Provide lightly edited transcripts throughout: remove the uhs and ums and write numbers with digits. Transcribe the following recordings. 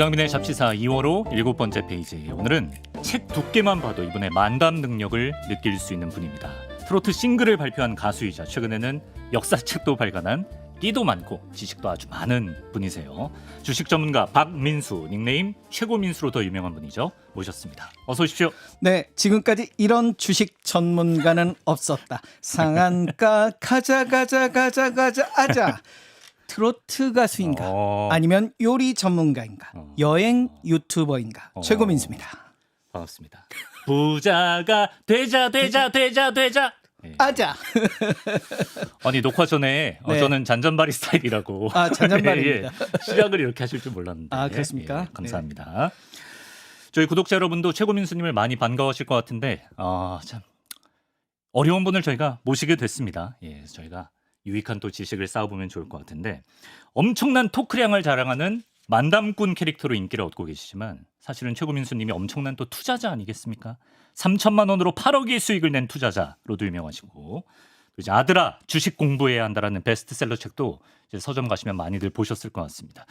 이강민의 잡지사 2월호 7번째 페이지. 오늘은 책 두께만 봐도 이분의 만담 능력을 느낄 수 있는 분입니다. 트로트 싱글을 발표한 가수이자 최근에는 역사책도 발간한 끼도 많고 지식도 아주 많은 분이세요. 주식 전문가 박민수, 닉네임 최고민수로 더 유명한 분이죠. 모셨습니다. 어서 오십시오. 네, 지금까지 이런 주식 전문가는 없었다. 상한가 가자 아자. 트로트 가수인가? 아니면 요리 전문가인가? 여행 유튜버인가? 최고민수입니다. 반갑습니다. 부자가 되자. 네. 아자. 아니 녹화 전에 네. 저는 잔잔바리 스타일이라고. 잔잔바리입니다. 시작을 이렇게 하실 줄 몰랐는데. 그렇습니까? 감사합니다. 네. 저희 구독자 여러분도 최고민수님을 많이 반가워하실 것 같은데 참 어려운 분을 저희가 모시게 됐습니다. 예, 저희가 유익한 또 지식을 쌓아보면 좋을 것 같은데 엄청난 토크량을 자랑하는 만담꾼 캐릭터로 인기를 얻고 계시지만 사실은 최고민수님이 엄청난 또 투자자 아니겠습니까? 3천만 원으로 8억의 수익을 낸 투자자로도 유명하시고 이제 아들아 주식 공부해야 한다라는 베스트셀러 책도 이제 서점 가시면 많이들 보셨을 것 같습니다.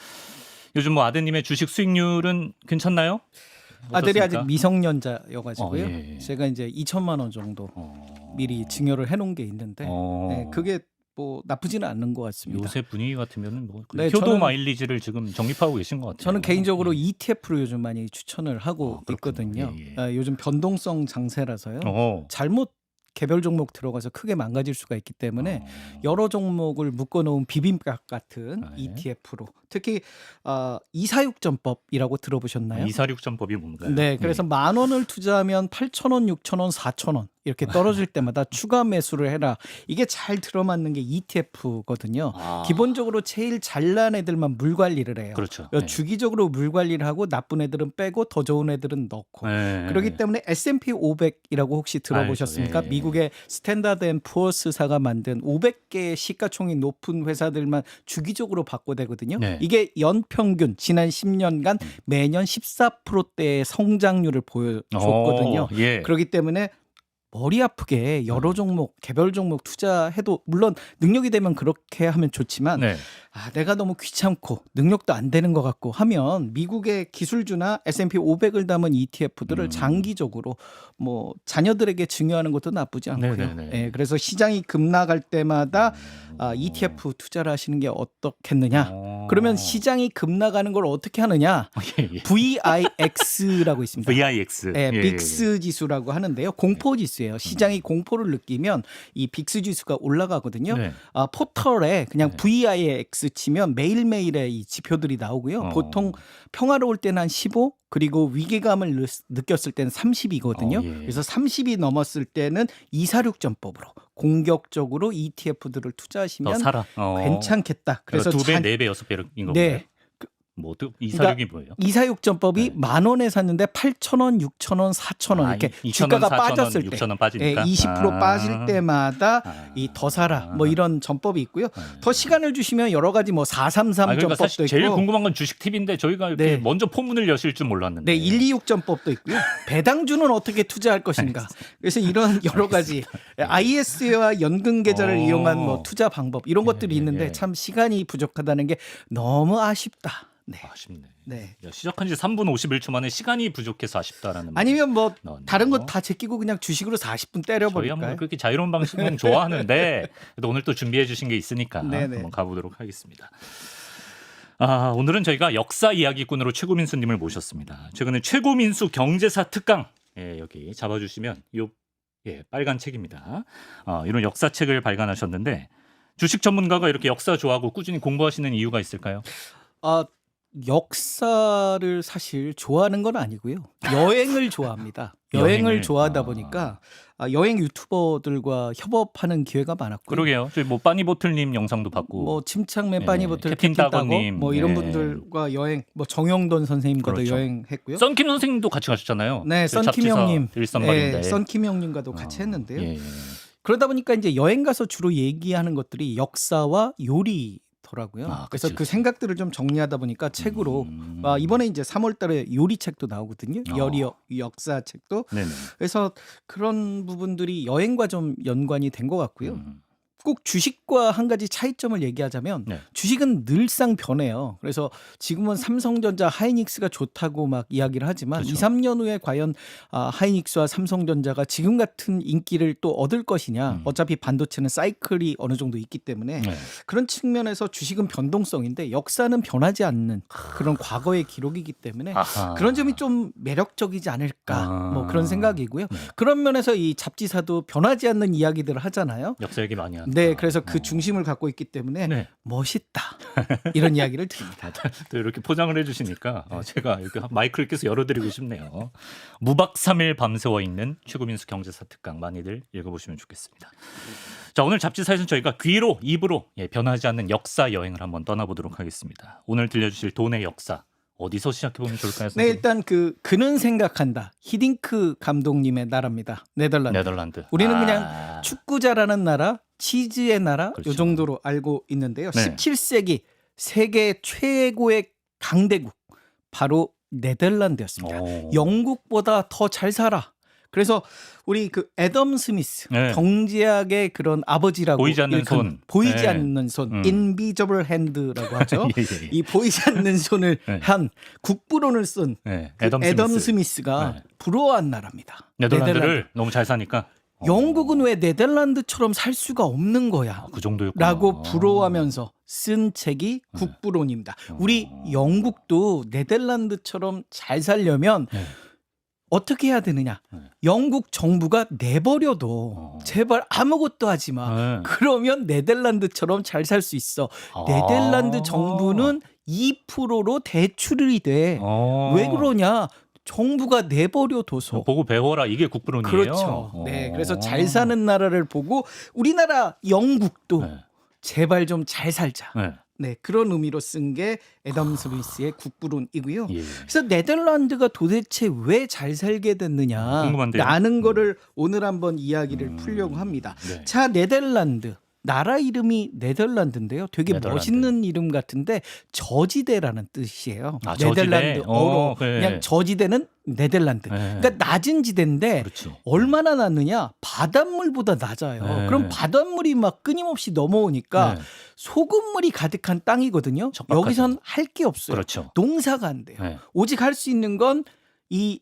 요즘 뭐 아드님의 주식 수익률은 괜찮나요? 아들이 어떻습니까? 아직 미성년자여가지고요. 예. 제가 이제 2천만 원 정도 미리 증여를 해놓은 게 있는데 네, 그게 뭐 나쁘지는 않는 것 같습니다. 요새 분위기 같으면은 뭐 네, 효도 저는- 마일리지를 지금 적립하고 계신 것 같아요. 저는 개인적으로 ETF를 요즘 많이 추천을 하고 그렇군요. 있거든요. 예. 요즘 변동성 장세라서요. 잘못 개별 종목 들어가서 크게 망가질 수가 있기 때문에 여러 종목을 묶어놓은 비빔밥 같은 네. ETF로 특히 이사육전법이라고 들어보셨나요? 이사육전법이 뭔가요? 네, 그래서 10,000원을 투자하면 8,000원, 6,000원, 4,000원 이렇게 떨어질 때마다 추가 매수를 해라. 이게 잘 들어맞는 게 ETF거든요. 기본적으로 제일 잘난 애들만 물 관리를 해요. 그렇죠. 주기적으로 물 관리를 하고 나쁜 애들은 빼고 더 좋은 애들은 넣고. 네. 그렇기 때문에 S&P 500이라고 혹시 들어보셨습니까? 알죠. 예. 미국의 스탠다드 앤 푸어스사가 만든 500개의 시가총액 높은 회사들만 주기적으로 바꿔대거든요. 네. 이게 연평균 지난 10년간 매년 14%대의 성장률을 보여줬거든요. 예. 그렇기 때문에 머리 아프게 여러 종목, 개별 종목 투자해도 물론 능력이 되면 그렇게 하면 좋지만 네. 내가 너무 귀찮고 능력도 안 되는 것 같고 하면 미국의 기술주나 S&P 500을 담은 ETF들을 장기적으로 뭐 자녀들에게 증여하는 것도 나쁘지 않고요. 네네네. 예, 그래서 시장이 급락할 때마다 ETF 투자를 하시는 게 어떻겠느냐. 그러면 시장이 급락하는 걸 어떻게 하느냐. 예. VIX라고 있습니다. VIX. 네, 예. 빅스 지수라고 하는데요. 공포 지수예요. 시장이 공포를 느끼면 이 빅스 지수가 올라가거든요. 네. 포털에 그냥 VIX 치면 매일매일의 이 지표들이 나오고요. 보통 평화로울 때는 한 15, 그리고 위기감을 느꼈을 때는 30이거든요. 예. 그래서 30이 넘었을 때는 이사육전법으로 공격적으로 ETF들을 더 투자하시면 살아. 괜찮겠다. 그래서 2배, 4배, 6배인 건가요? 네. 뭐 이사육이 뭐예요? 이사육전법이 네. 10,000원에 샀는데 8,000원, 6,000원, 4,000원 이렇게 2,000원, 주가가 4,000원, 빠졌을 때 6,000원 빠지니까. 20% 빠질 때마다 이 더 사라 뭐 이런 전법이 있고요. 더 시간을 주시면 여러 가지 뭐 433 그러니까 전법도 사실 있고 제일 궁금한 건 주식 팁인데 저희가 이렇게 네. 먼저 포문을 여실 줄 몰랐는데. 네, 126 전법도 있고요. 배당주는 어떻게 투자할 것인가. 그래서 이런 여러 가지 IS와 연금 계좌를 이용한 뭐 투자 방법 이런 것들이 있는데 참 시간이 부족하다는 게 너무 아쉽다. 네. 아쉽네. 네. 야, 시작한 지 3분 51초 만에 시간이 부족해서 아쉽다라는. 아니면 뭐 넣었네요. 다른 거 다 제끼고 그냥 주식으로 40분 저희야 뭐 때려버릴까요? 그렇게 자유로운 방식은 좋아하는데 그래도 오늘 또 준비해 주신 게 있으니까 네네. 한번 가보도록 하겠습니다. 오늘은 저희가 역사 이야기꾼으로 최고민수님을 모셨습니다. 최근에 최고민수 경제사 특강 여기 잡아주시면 빨간 책입니다. 이런 역사책을 발간하셨는데 주식 전문가가 이렇게 역사 좋아하고 꾸준히 공부하시는 이유가 있을까요? 역사를 사실 좋아하는 건 아니고요. 여행을 좋아합니다. 여행을 여행을. 좋아하다 보니까 여행 유튜버들과 협업하는 기회가 많았고요. 그러게요. 저희 뭐 빠니보틀님 영상도 봤고. 뭐 침착맨, 네. 빠니보틀, 캡틴 캡틴 따고 따거님. 뭐 이런 네. 분들과 여행, 뭐 정영돈 선생님과도 그렇죠. 여행했고요. 썬킴 선생님도 같이 가셨잖아요. 네, 썬킴 형님, 일선발인데. 썬킴 형님과도 같이 했는데요. 예. 그러다 보니까 이제 여행 가서 주로 얘기하는 것들이 역사와 요리더라고요. 그래서 그치. 그 생각들을 좀 정리하다 보니까 책으로 이번에 이제 3월달에 요리책도 나오거든요. 역사책도. 네네. 그래서 그런 부분들이 여행과 좀 연관이 된 것 같고요. 꼭 주식과 한 가지 차이점을 얘기하자면 네. 주식은 늘상 변해요. 그래서 지금은 삼성전자, 하이닉스가 좋다고 막 이야기를 하지만 그렇죠. 2, 3년 후에 과연 하이닉스와 삼성전자가 지금 같은 인기를 또 얻을 것이냐. 어차피 반도체는 사이클이 어느 정도 있기 때문에 네. 그런 측면에서 주식은 변동성인데 역사는 변하지 않는 그런 과거의 기록이기 때문에 아하. 그런 점이 좀 매력적이지 않을까 뭐 그런 생각이고요. 네. 그런 면에서 이 잡지사도 변하지 않는 이야기들을 하잖아요. 역사 얘기 많이 한다. 네, 그래서 그 중심을 갖고 있기 때문에 네. 멋있다 이런 이야기를 드립니다. 또 이렇게 포장을 해주시니까 제가 이렇게 마이크를 계속 열어드리고 싶네요. 무박 3일 밤새워 있는 최고민수 경제사 특강 많이들 읽어보시면 좋겠습니다. 자, 오늘 잡지사에서는 저희가 귀로 입으로 변하지 않는 역사 여행을 한번 떠나보도록 하겠습니다. 오늘 들려주실 돈의 역사 어디서 시작해보면 좋을까요? 네, 선생님? 일단 그는 생각한다. 히딩크 감독님의 나라입니다. 네덜란드. 네덜란드. 우리는 그냥 축구 잘하는 나라, 치즈의 나라 그렇죠. 요 정도로 알고 있는데요. 네. 17세기 세계 최고의 강대국 바로 네덜란드였습니다. 오. 영국보다 더 잘 살아. 그래서 우리 그 애덤 스미스 네. 경제학의 그런 아버지라고 보이지 않는 일컫는, 손. 보이지 네. 않는 손 invisible hand라고 하죠. 예, 예. 이 보이지 않는 손을 네. 한 국부론을 쓴 네. 그 애덤 스미스가 네. 부러워한 나라입니다. 네덜란드를 네덜란드. 너무 잘 사니까 영국은 왜 네덜란드처럼 살 수가 없는 거야? 그 정도였구나. 라고 부러워하면서 쓴 책이 국부론입니다. 우리 영국도 네덜란드처럼 잘 살려면 네. 어떻게 해야 되느냐? 네. 영국 정부가 내버려도 제발 아무것도 하지 마. 네. 그러면 네덜란드처럼 잘 살 수 있어. 네덜란드 정부는 2%로 대출이 돼. 왜 그러냐? 정부가 내버려둬서. 보고 배워라 이게 국부론이에요. 그렇죠. 네, 그래서 잘 사는 나라를 보고 우리나라 영국도 네. 제발 좀 잘 살자. 네. 네, 그런 의미로 쓴 게 애덤 스미스의 국부론이고요. 예. 그래서 네덜란드가 도대체 왜 잘 살게 됐느냐 궁금한데요. 라는 거를 오늘 한번 이야기를 풀려고 합니다. 네. 자, 네덜란드. 나라 이름이 네덜란드인데요. 되게 네덜란드. 멋있는 이름 같은데 저지대라는 뜻이에요. 아, 저지대? 네덜란드어로 그래. 그냥 저지대는 네덜란드. 네. 그러니까 낮은 지대인데 그렇지. 얼마나 낮느냐? 바닷물보다 낮아요. 네. 그럼 바닷물이 막 끊임없이 넘어오니까 네. 소금물이 가득한 땅이거든요. 척박하죠. 여기선 할 게 없어요. 그렇죠. 농사가 안 돼요. 네. 오직 할 수 있는 건 이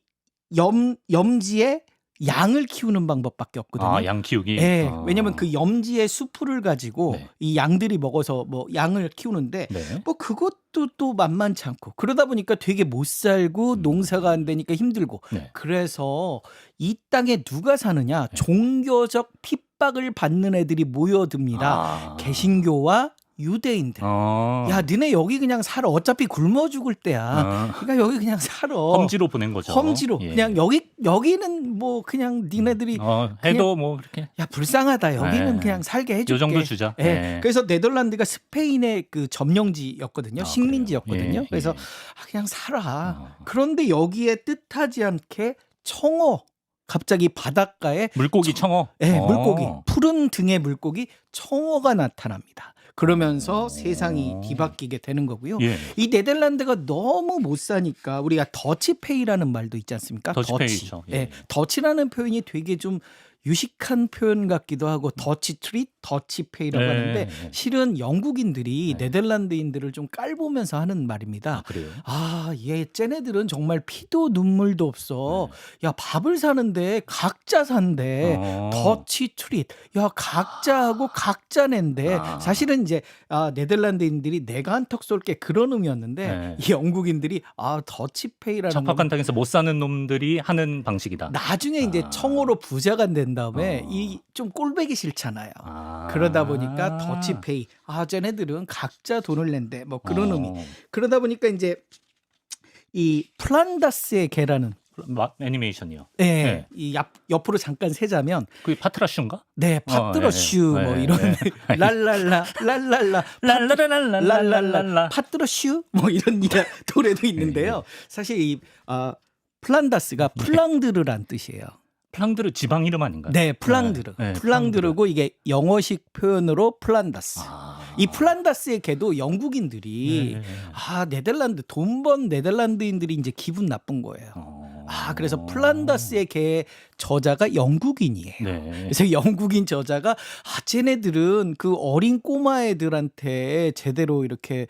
염지에 양을 키우는 방법밖에 없거든요. 아, 양 키우기. 네, 아. 왜냐하면 그 염지의 수풀을 가지고 네. 이 양들이 먹어서 뭐 양을 키우는데 네. 뭐 그것도 또 만만치 않고 그러다 보니까 되게 못 살고 농사가 안 되니까 힘들고 네. 그래서 이 땅에 누가 사느냐 종교적 핍박을 받는 애들이 모여듭니다. 아. 개신교와 유대인들. 야, 너네 여기 그냥 살아. 어차피 굶어 죽을 때야. 아. 그러니까 여기 그냥 살아. 험지로 보낸 거죠. 험지로. 예. 그냥 여기는 뭐 그냥 니네들이 해도 뭐 그렇게 야 불쌍하다. 여기는 네. 그냥 살게 해줄게. 요 정도 주자. 예. 네. 그래서 네덜란드가 스페인의 그 점령지였거든요. 아, 식민지였거든요. 그래요? 예, 그래서 예. 그냥 살아. 그런데 여기에 뜻하지 않게 청어 갑자기 바닷가에 물고기 청어. 네, 물고기 푸른 등의 물고기 청어가 나타납니다. 그러면서 세상이 뒤바뀌게 되는 거고요. 예. 이 네덜란드가 너무 못 사니까 우리가 더치페이라는 말도 있지 않습니까? 더치페이죠. 예. 예, 더치라는 표현이 되게 좀 유식한 표현 같기도 하고 더치 트릿, 더치페이라고 네, 하는데 네. 실은 영국인들이 네. 네덜란드인들을 좀 깔보면서 하는 말입니다. 아, 그래요? 아, 쟤네들은 정말 피도 눈물도 없어. 야, 밥을 사는데 각자 산대. 더치 트릿. 야, 각자하고 각자 낸데. 아. 사실은 이제 네덜란드인들이 내가 한턱 쏠게 그런 의미였는데 네. 이 영국인들이 더치페이라는 척박한 땅에서 못 사는 놈들이 하는 방식이다. 나중에 이제 청어로 부자가 된 다음에 이 좀 꼴배기 싫잖아요. 그러다 보니까 더치페이. 쟤네들은 각자 돈을 낸대. 뭐 그런 의미. 그러다 보니까 이제 이 플란다스의 개라는 애니메이션이요. 예, 네. 이 옆으로 잠깐 세자면 그게 파트라슈인가? 네, 파트러슈 네, 뭐 네, 이런 네. 랄랄라 랄랄라 랄랄라 파트러슈 뭐 이런 노래도 있는데요. 사실 이 플란다스가 플랑드르란 뜻이에요. 플랑드르 지방 이름 아닌가요? 네, 플랑드르. 네, 플랑드르고 이게 영어식 표현으로 플란다스. 이 플란다스의 개도 영국인들이 네덜란드 돈 번 네덜란드인들이 이제 기분 나쁜 거예요. 그래서 플란다스의 개에 저자가 영국인이에요. 네. 그래서 영국인 저자가 쟤네들은 그 어린 꼬마 애들한테 제대로 이렇게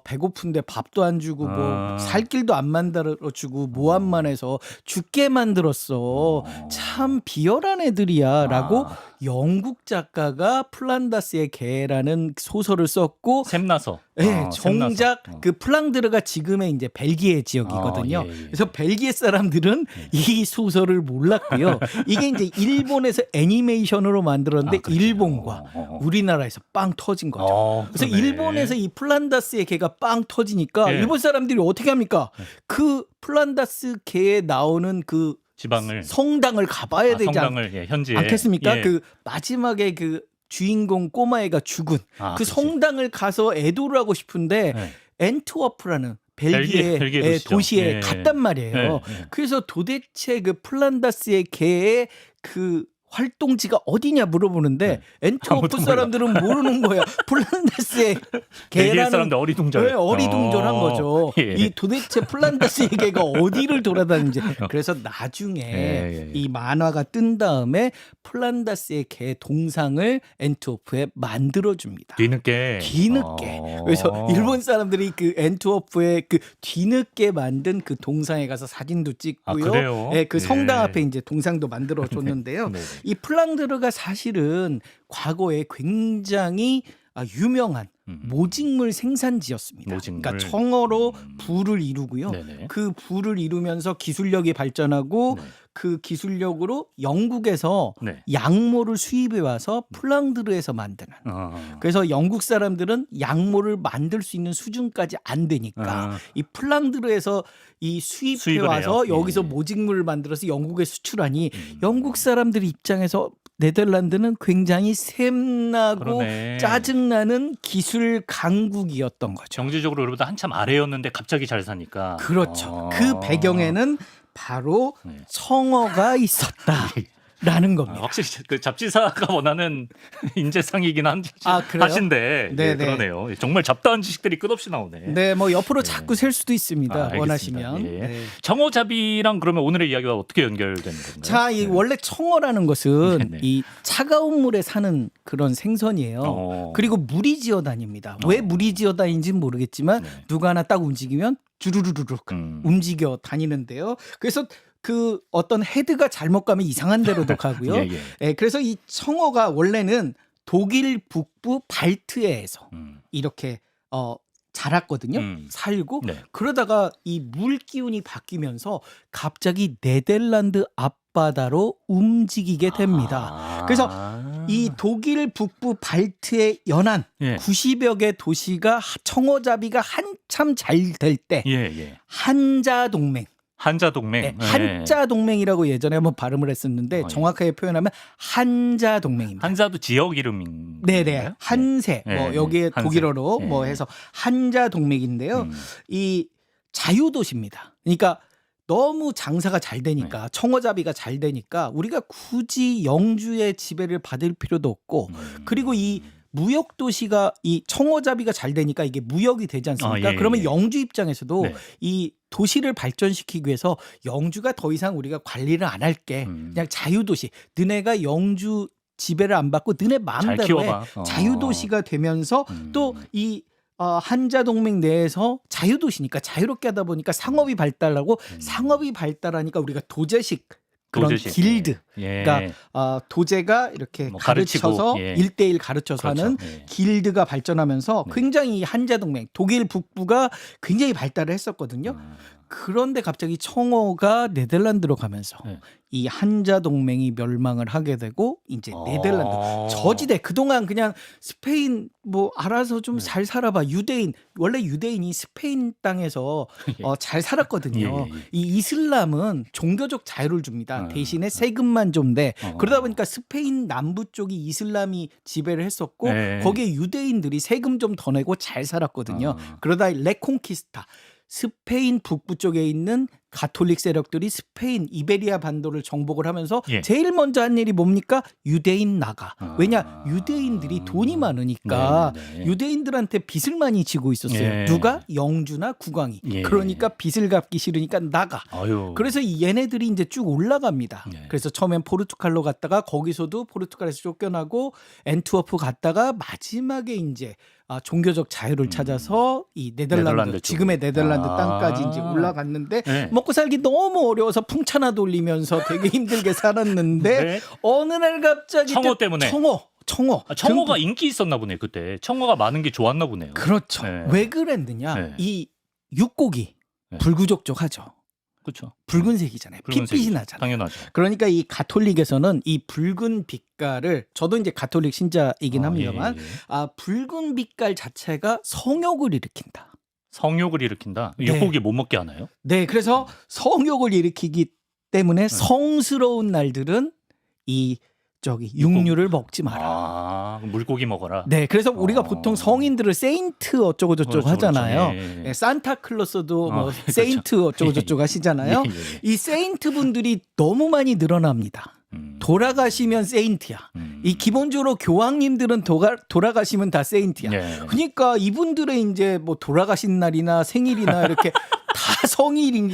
배고픈데 밥도 안 주고 뭐 살 길도 안 만들어주고 모함만 해서 죽게 만들었어. 참 비열한 애들이야라고 영국 작가가 플란다스의 개라는 소설을 썼고 샘나서. 네, 샘나서. 정작 그 플랑드르가 지금의 이제 벨기에 지역이거든요. 예, 예. 그래서 벨기에 사람들은 이 소설을 몰랐고요. 이게 이제 일본에서 애니메이션으로 만들었는데 그렇죠. 일본과 우리나라에서 빵 터진 거죠. 그래서 그러네. 일본에서 이 플란다스의 개가 빵 터지니까 예. 일본 사람들이 어떻게 합니까? 그 플란다스 개에 나오는 그 지방을 성당을 가봐야 되지 성당을 현지에 않겠습니까? 예. 그 마지막에 그 주인공 꼬마애가 죽은 그 그치. 성당을 가서 애도를 하고 싶은데 네. 엔트워프라는 벨기에 벨기에 도시에 예. 갔단 말이에요. 예. 그래서 도대체 그 플란다스의 개의 그 활동지가 어디냐 물어보는데 엔트워프 아무도 몰라. 사람들은 모르는 거야. 플란다스의 벨기에 개라는 사람들 어리둥절. 네, 어리둥절한 거죠. 예. 이 도대체 플란다스의 개가 어디를 돌아다니는지. 그래서 나중에 예. 이 만화가 뜬 다음에 플란다스의 개 동상을 엔트워프에 만들어줍니다. 뒤늦게. 그래서 일본 사람들이 그 엔트워프의 그 뒤늦게 만든 그 동상에 가서 사진도 찍고요. 그래요? 네, 그 성당 예. 앞에 이제 동상도 만들어 줬는데요. 네. 이 플랑드르가 사실은 과거에 굉장히 유명한 모직물 생산지였습니다. 모직물. 그러니까 청어로 부를 이루고요. 네네. 그 부를 이루면서 기술력이 발전하고 네. 그 기술력으로 영국에서 네. 양모를 수입해 와서 플랑드르에서 만드는. 그래서 영국 사람들은 양모를 만들 수 있는 수준까지 안 되니까 이 플랑드르에서 이 수입해 수입을 와서 해요. 여기서 예. 모직물을 만들어서 영국에 수출하니 영국 사람들 입장에서 네덜란드는 굉장히 샘나고 그러네. 짜증나는 기술 강국이었던 거죠. 정치적으로 우리보다 한참 아래였는데 갑자기 잘 사니까. 그렇죠. 그 배경에는 바로 네. 청어가 있었다라는 겁니다. 확실히 그 잡지사가 원하는 인재상이긴 그래요? 하신데 네네. 예, 그러네요. 정말 잡다한 지식들이 끝없이 나오네. 네, 뭐 옆으로 자꾸 셀 수도 있습니다. 알겠습니다. 원하시면. 예. 네. 청어잡이랑 그러면 오늘의 이야기가 어떻게 연결되는 건가요? 자, 이 원래 청어라는 것은 네네. 이 차가운 물에 사는 그런 생선이에요. 그리고 물이 지어 다닙니다. 왜 물이 지어 다니는지는 모르겠지만 네. 누가 하나 딱 움직이면 주르르르륵 움직여 다니는데요. 그래서 그 어떤 헤드가 잘못 가면 이상한 데로도 가고요. 예, 예. 예, 그래서 이 청어가 원래는 독일 북부 발트해에서 이렇게 자랐거든요. 살고 네. 그러다가 이 물 기운이 바뀌면서 갑자기 네덜란드 앞바다로 움직이게 됩니다. 그래서 이 독일 북부 발트의 연안 예. 90여 개 도시가 청어잡이가 한참 잘 될 때 예, 예. 한자 동맹 한자 동맹. 네, 예. 한자 동맹이라고 예전에 한번 발음을 했었는데 예. 정확하게 표현하면 한자 동맹입니다. 한자도 지역 이름인 네네 건가요? 한세 예. 뭐 여기에 한세. 독일어로 예. 뭐 해서 한자 동맹인데요. 이 자유도시입니다. 그러니까 너무 장사가 잘 되니까 청어잡이가 잘 되니까 우리가 굳이 영주의 지배를 받을 필요도 없고 그리고 이 무역 도시가 이 청어잡이가 잘 되니까 이게 무역이 되지 않습니까? 예, 그러면 예. 영주 입장에서도 네. 이 도시를 발전시키기 위해서 영주가 더 이상 우리가 관리를 안 할게. 그냥 자유도시. 너네가 영주 지배를 안 받고 너네 잘 마음대로 해. 키워봐. 자유도시가 되면서 또 이 한자 동맹 내에서 자유도시니까 자유롭게 하다 보니까 상업이 발달하고 상업이 발달하니까 우리가 도제식 그런 도제식. 길드. 예. 그러니까 도제가 이렇게 뭐 가르쳐서 가르치고, 예. 1대1 가르쳐서 하는 그렇죠. 예. 길드가 발전하면서 굉장히 이 한자 동맹 독일 북부가 굉장히 발달을 했었거든요. 그런데 갑자기 청어가 네덜란드로 가면서 네. 이 한자 동맹이 멸망을 하게 되고 이제 네덜란드 저지대 그동안 그냥 스페인 뭐 알아서 좀 잘 살아봐 유대인 원래 유대인이 스페인 땅에서 잘 살았거든요. 예, 예, 예. 이 이슬람은 종교적 자유를 줍니다. 대신에 세금만 좀 내. 그러다 보니까 스페인 남부 쪽이 이슬람이 지배를 했었고 예. 거기에 유대인들이 세금 좀 더 내고 잘 살았거든요. 그러다 레콩키스타 스페인 북부 쪽에 있는 가톨릭 세력들이 스페인 이베리아 반도를 정복을 하면서 예. 제일 먼저 한 일이 뭡니까? 유대인 나가. 아. 왜냐? 유대인들이 돈이 많으니까 네네네. 유대인들한테 빚을 많이 지고 있었어요. 예. 누가? 영주나 국왕이. 예. 그러니까 빚을 갚기 싫으니까 나가. 아유. 그래서 이 얘네들이 이제 쭉 올라갑니다. 예. 그래서 처음엔 포르투갈로 갔다가 거기서도 포르투갈에서 쫓겨나고 엔트워프 갔다가 마지막에 이제 종교적 자유를 찾아서 이 네덜란드 네덜란드 지금의 쪽으로. 네덜란드 아. 땅까지 이제 올라갔는데 네. 먹고 살기 너무 어려워서 풍차나 돌리면서 되게 힘들게 살았는데 네. 어느 날 갑자기 청어 때문에. 청어. 아, 청어가 인기 있었나 보네 그때. 청어가 많은 게 좋았나 보네요. 그렇죠. 네. 왜 그랬느냐? 네. 이 육고기 네. 불구족족하죠. 그렇죠. 붉은색이잖아요. 핏빛이 붉은색이죠. 나잖아요. 당연하죠. 그러니까 이 가톨릭에서는 이 붉은 빛깔을 저도 이제 가톨릭 신자이긴 합니다만 예, 예. 붉은 빛깔 자체가 성욕을 일으킨다. 성욕을 일으킨다. 네. 육고기 못 먹게 하나요? 네, 그래서 성욕을 일으키기 때문에 성스러운 날들은 이 육류를 먹지 마라. 아, 물고기 먹어라. 네, 그래서 우리가 보통 성인들을 세인트 어쩌고 저쩌고 그렇죠, 하잖아요. 그렇죠. 예, 예. 네, 산타클로스도 뭐 그렇죠. 세인트 어쩌고 저쩌고 하시잖아요. 예, 예, 예. 이 세인트 분들이 너무 많이 늘어납니다. 돌아가시면 세인트야. 이 기본적으로 교황님들은 돌아가시면 다 세인트야. 예. 그러니까 이분들의 이제 뭐 돌아가신 날이나 생일이나 이렇게 다 성일인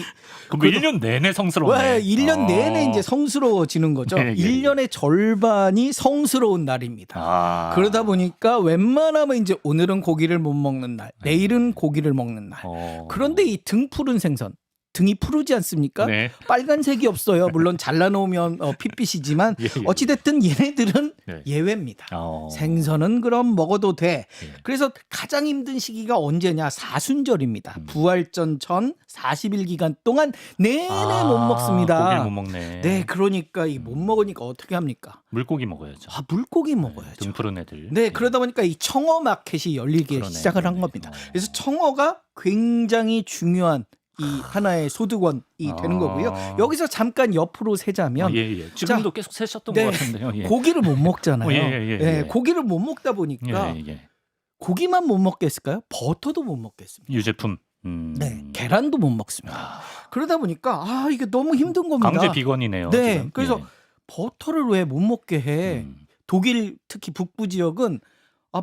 그럼 1년 내내 성스러워네. 왜 1년 내내 이제 성스러워지는 거죠. 예, 예, 예. 1년의 절반이 성스러운 날입니다. 아. 그러다 보니까 웬만하면 이제 오늘은 고기를 못 먹는 날, 내일은 고기를 먹는 날. 그런데 이 등 푸른 생선, 등이 푸르지 않습니까? 네. 빨간색이 없어요. 물론 잘라놓으면 핏빛이지만 예, 예. 어찌됐든 얘네들은 네. 예외입니다. 어. 생선은 그럼 먹어도 돼. 예. 그래서 가장 힘든 시기가 언제냐? 사순절입니다. 부활전 전 40일 기간 동안 내내 못 먹습니다. 고기를 못 먹네. 네, 그러니까 이 못 먹으니까 어떻게 합니까? 물고기 먹어야죠. 물고기 먹어야죠. 등 푸른 애들. 네, 그러다 보니까 이 청어 마켓이 열리기 그러네, 시작을 한 그러네. 겁니다. 그래서 청어가 굉장히 중요한 이 하나의 소득원이 되는 거고요. 여기서 잠깐 옆으로 세자면 예, 예. 지금도 계속 세셨던 네. 것 같은데요. 예. 고기를 못 먹잖아요. 예. 고기를 못 먹다 보니까 예, 예. 고기만 못 먹겠을까요? 버터도 못 먹겠습니다. 유제품. 네, 계란도 못 먹습니다. 그러다 보니까 이게 너무 힘든 겁니다. 강제 비건이네요. 네, 지금. 그래서 예. 버터를 왜 못 먹게 해? 독일 특히 북부 지역은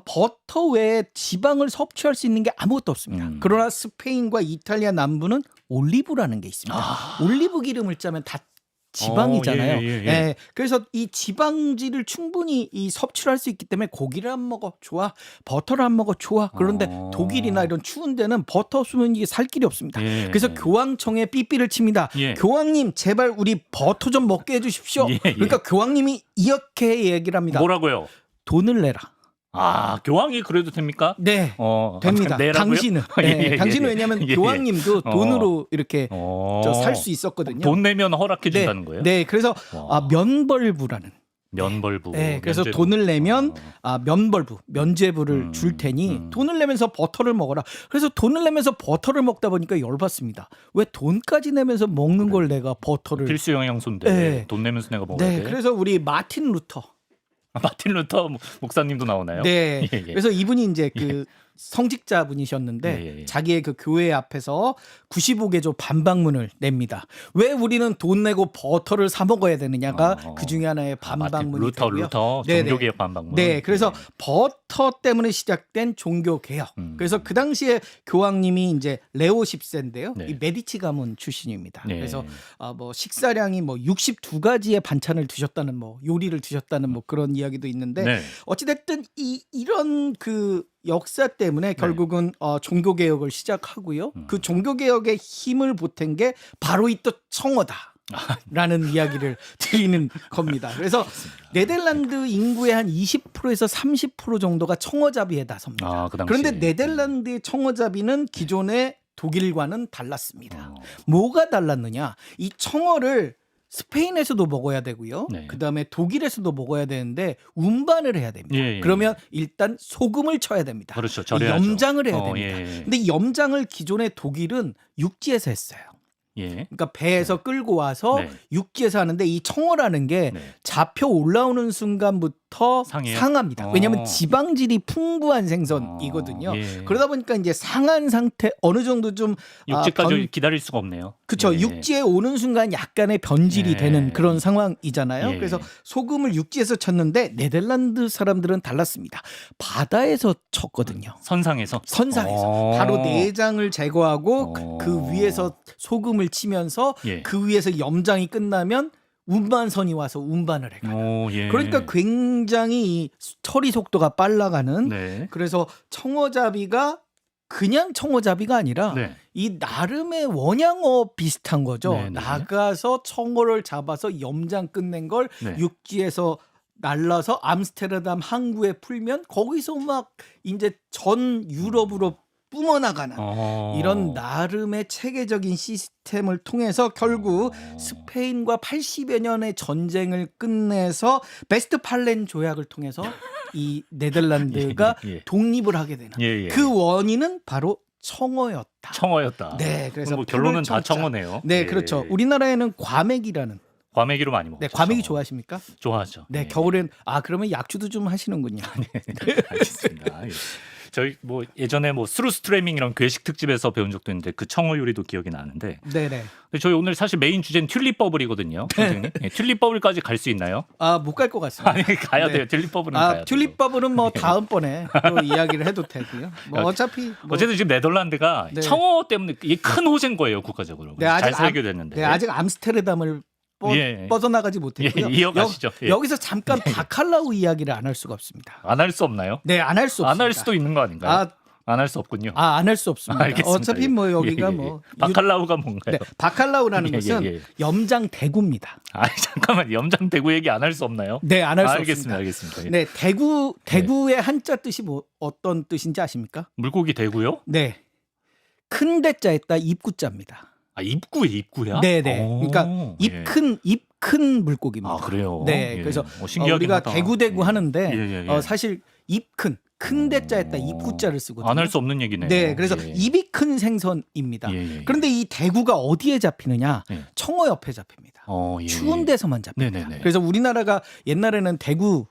버터 외에 지방을 섭취할 수 있는 게 아무것도 없습니다. 그러나 스페인과 이탈리아 남부는 올리브라는 게 있습니다. 올리브 기름을 짜면 다 지방이잖아요. 예. 그래서 이 지방질을 충분히 이 섭취를 할 수 있기 때문에 고기를 안 먹어 좋아, 버터를 안 먹어 좋아. 그런데 독일이나 이런 추운 데는 버터 없으면 이게 살 길이 없습니다. 예. 그래서 교황청에 삐삐를 칩니다. 예. 교황님 제발 우리 버터 좀 먹게 해주십시오. 예. 그러니까 교황님이 이렇게 얘기를 합니다. 뭐라고요? 돈을 내라. 교황이 그래도 됩니까? 네. 됩니다. 내라고요? 당신은. 네, 당신은 왜냐하면 예, 예. 교황님도 돈으로 이렇게 살 수 있었거든요. 돈 내면 허락해 준다는 거예요? 네, 그래서 면벌부라는. 면벌부. 네, 그래서 면제부. 돈을 내면 면벌부, 면제부를 줄 테니 돈을 내면서 버터를 먹어라. 그래서 돈을 내면서 버터를 먹다 보니까 열받습니다. 왜 돈까지 내면서 먹는 걸 내가 버터를. 필수 영양소인데 네. 돈 내면서 내가 먹어야 네, 돼. 그래서 우리 마틴 루터. 마틴 루터 목사님도 나오나요? 네. 예, 예. 그래서 이분이 이제 그 성직자 분이셨는데 예. 자기의 그 교회 앞에서 95개조 반박문을 냅니다. 왜 우리는 돈 내고 버터를 사 먹어야 되느냐가 그 중에 하나의 반박문이 되고요. 루터 네네. 종교개혁 반박문. 네, 그래서 버터 때문에 시작된 종교 개혁. 그래서 그 당시에 교황님이 이제 레오 10세인데요. 네. 이 메디치 가문 출신입니다. 네. 그래서 뭐 식사량이 뭐 62가지의 반찬을 드셨다는 뭐 요리를 드셨다는 뭐 그런 이야기도 있는데 네. 어찌됐든 이런 그 역사 때문에 결국은 종교 개혁을 시작하고요. 그 종교 개혁의 힘을 보탠 게 바로 이 또 청어다라는 이야기를 드리는 겁니다. 그래서 네덜란드 인구의 한 20%에서 30% 정도가 청어잡이에 나섭니다. 그 당시에. 그런데 네덜란드의 청어잡이는 기존의 독일과는 달랐습니다. 뭐가 달랐느냐? 이 청어를 스페인에서도 먹어야 되고요. 네. 그다음에 독일에서도 먹어야 되는데 운반을 해야 됩니다. 예. 그러면 일단 소금을 쳐야 됩니다. 그렇죠. 절여야죠. 염장을 해야 됩니다. 예. 근데 이 염장을 기존의 독일은 육지에서 했어요. 예. 그러니까 배에서 끌고 와서 네. 육지에서 하는데 이 청어라는 게 네. 잡혀 올라오는 순간부터 상해요? 상합니다. 왜냐하면 지방질이 풍부한 생선이거든요. 예. 그러다 보니까 이제 상한 상태 어느 정도 좀 육지까지 기다릴 수가 없네요. 그렇죠. 예. 육지에 오는 순간 약간의 변질이 예. 되는 그런 상황이잖아요. 예. 그래서 소금을 육지에서 쳤는데 네덜란드 사람들은 달랐습니다. 바다에서 쳤거든요. 선상에서 바로 내장을 제거하고 그 위에서 소금을 치면서 예. 그 위에서 염장이 끝나면 운반선이 와서 운반을 해가요. 예. 그러니까 굉장히 이 처리 속도가 빨라가는 네. 그래서 청어잡이가 그냥 청어잡이가 아니라 네. 이 나름의 원양어 비슷한 거죠. 네네. 나가서 청어를 잡아서 염장 끝낸 걸 네. 육지에서 날라서 암스테르담 항구에 풀면 거기서 막 이제 전 유럽으로 뿜어나가는 이런 나름의 체계적인 시스템을 통해서 결국 스페인과 80여 년의 전쟁을 끝내서 베스트팔렌 조약을 통해서 이 네덜란드가 예. 독립을 하게 되는 예. 그 원인은 바로 청어였다. 청어였다. 네, 그래서 뭐 결론은 다 청자. 청어네요. 네, 예. 그렇죠. 우리나라에는 과메기라는 과메기로 많이 먹죠. 네, 과메기 좋아하십니까? 좋아하죠. 네, 예. 겨울엔 그러면 약주도 좀 하시는군요. 알겠습니다. 예. 저희 뭐 예전에 뭐 스루스트레밍 이런 괴식 특집에서 배운 적도 있는데 그 청어 요리도 기억이 나는데 네, 네. 저희 오늘 사실 메인 주제는 튤립 버블이거든요. 선생님. 예, 튤립 버블까지 갈 수 있나요? 못 갈 것 같습니다. 아니 가야 네. 돼요. 튤립 버블은 가야 돼요. 튤립 버블은 뭐 다음번에 또 이야기를 해도 되고요. 뭐 어차피 뭐 어쨌든 지금 네덜란드가 네. 청어 때문에 이게 큰 호재인 거예요 국가적으로. 네, 아직 잘 살게 됐는데. 네, 아직 암스테르담을 예. 뻗어나가지 못했고요. 예, 이어가시죠. 예. 여기서 잠깐 바칼라우 이야기를 안 할 수가 없습니다. 안 할 수 없나요? 네, 안 할 수 없습니다. 안 할 수도 있는 거 아닌가요? 안 할 수 없군요. 안 할 수 없습니다. 알겠습니다. 어차피 뭐 여기가 예. 뭐 바칼라우가 뭔가요? 네, 바칼라우라는 예, 것은 예. 염장 대구입니다. 잠깐만 염장 대구 얘기 안 할 수 없나요? 네, 안 할 수 알겠습니다. 없습니다. 알겠습니다. 예. 네, 대구의 한자 뜻이 어떤 뜻인지 아십니까? 물고기 대구요? 네, 큰 대자에다 입구자입니다. 입구야? 네, 네. 그러니까 예. 입 큰 물고기입니다. 그래요? 네, 예. 그래서 신기하긴 우리가 하다. 대구 하는데 예. 사실 입 큰 대자에다 입구자를 쓰거든요. 안 할 수 없는 얘기네요. 네, 그래서 예. 입이 큰 생선입니다. 예. 그런데 이 대구가 어디에 잡히느냐? 예. 청어 옆에 잡힙니다. 예. 추운 데서만 잡힙니다. 네네네. 그래서 우리나라가 옛날에는 대구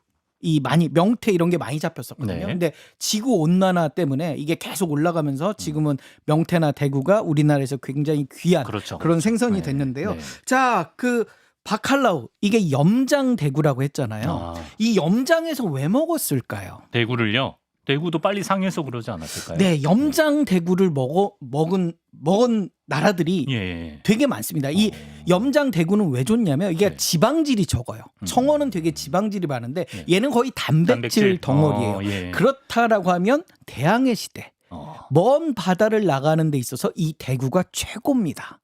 많이 명태 이런 게 많이 잡혔었거든요. 네. 근데 지구 온난화 때문에 이게 계속 올라가면서 지금은 명태나 대구가 우리나라에서 굉장히 귀한 그렇죠. 그런 생선이 네. 됐는데요. 네. 자, 그 바칼라우 이게 염장 대구라고 했잖아요. 이 염장에서 왜 먹었을까요? 대구를요? 대구도 빨리 상해서 그러지 않았을까요? 네, 염장 대구를 먹은 나라들이 예. 되게 많습니다. 이 염장 대구는 왜 좋냐면 이게 네. 지방질이 적어요. 청어는 되게 지방질이 많은데 네. 얘는 거의 단백질 덩어리예요. 예. 그렇다라고 하면 대항해 시대 먼 바다를 나가는 데 있어서 이 대구가 최고입니다.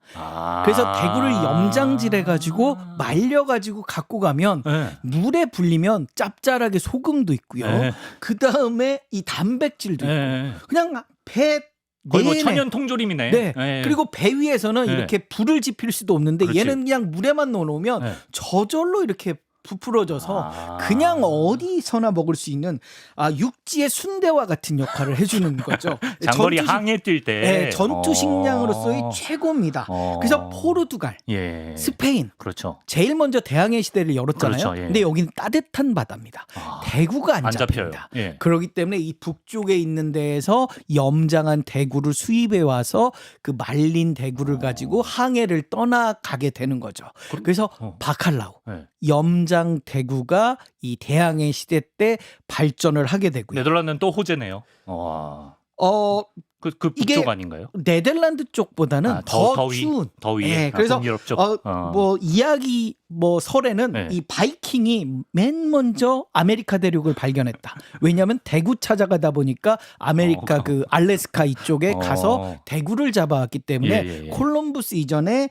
그래서 대구를 염장질해 가지고 말려 가지고 갖고 가면 네. 물에 불리면 짭짤하게 소금도 있고요. 네. 그 다음에 이 단백질도 있고 예. 그냥 배 거의 뭐 내내 천연 통조림이네. 네. 예. 그리고 배 위에서는 네. 이렇게 불을 지필 수도 없는데 그렇지. 얘는 그냥 물에만 넣어놓으면 네. 저절로 이렇게 부풀어져서 그냥 어디서나 먹을 수 있는 육지의 순대와 같은 역할을 해주는 거죠. 장거리 항해 뛸 때 네, 전투 식량으로서의 최고입니다. 그래서 포르투갈, 예. 스페인 그렇죠. 제일 먼저 대항해 시대를 열었잖아요. 그렇죠, 예. 근데 여기는 따뜻한 바다입니다. 대구가 안 잡혀요. 잡힙니다. 예. 그렇기 때문에 이 북쪽에 있는 데에서 염장한 대구를 수입해 와서 그 말린 대구를 가지고 항해를 떠나가게 되는 거죠. 그래서 바칼라우, 예. 염장 대구가 이 대항해 시대 때 발전을 하게 되고요. 네덜란드는 또 호재네요. 그 이게 북쪽 아닌가요? 네덜란드 쪽보다는 더 추운. 더 위에. 네, 그래서 동유럽 쪽. 뭐 이야기 설에는 네. 이 바이킹이 맨 먼저 아메리카 대륙을 발견했다. 왜냐하면 대구 찾아가다 보니까 아메리카 그 알래스카 이쪽에 가서 대구를 잡아왔기 때문에 예. 콜럼부스 이전에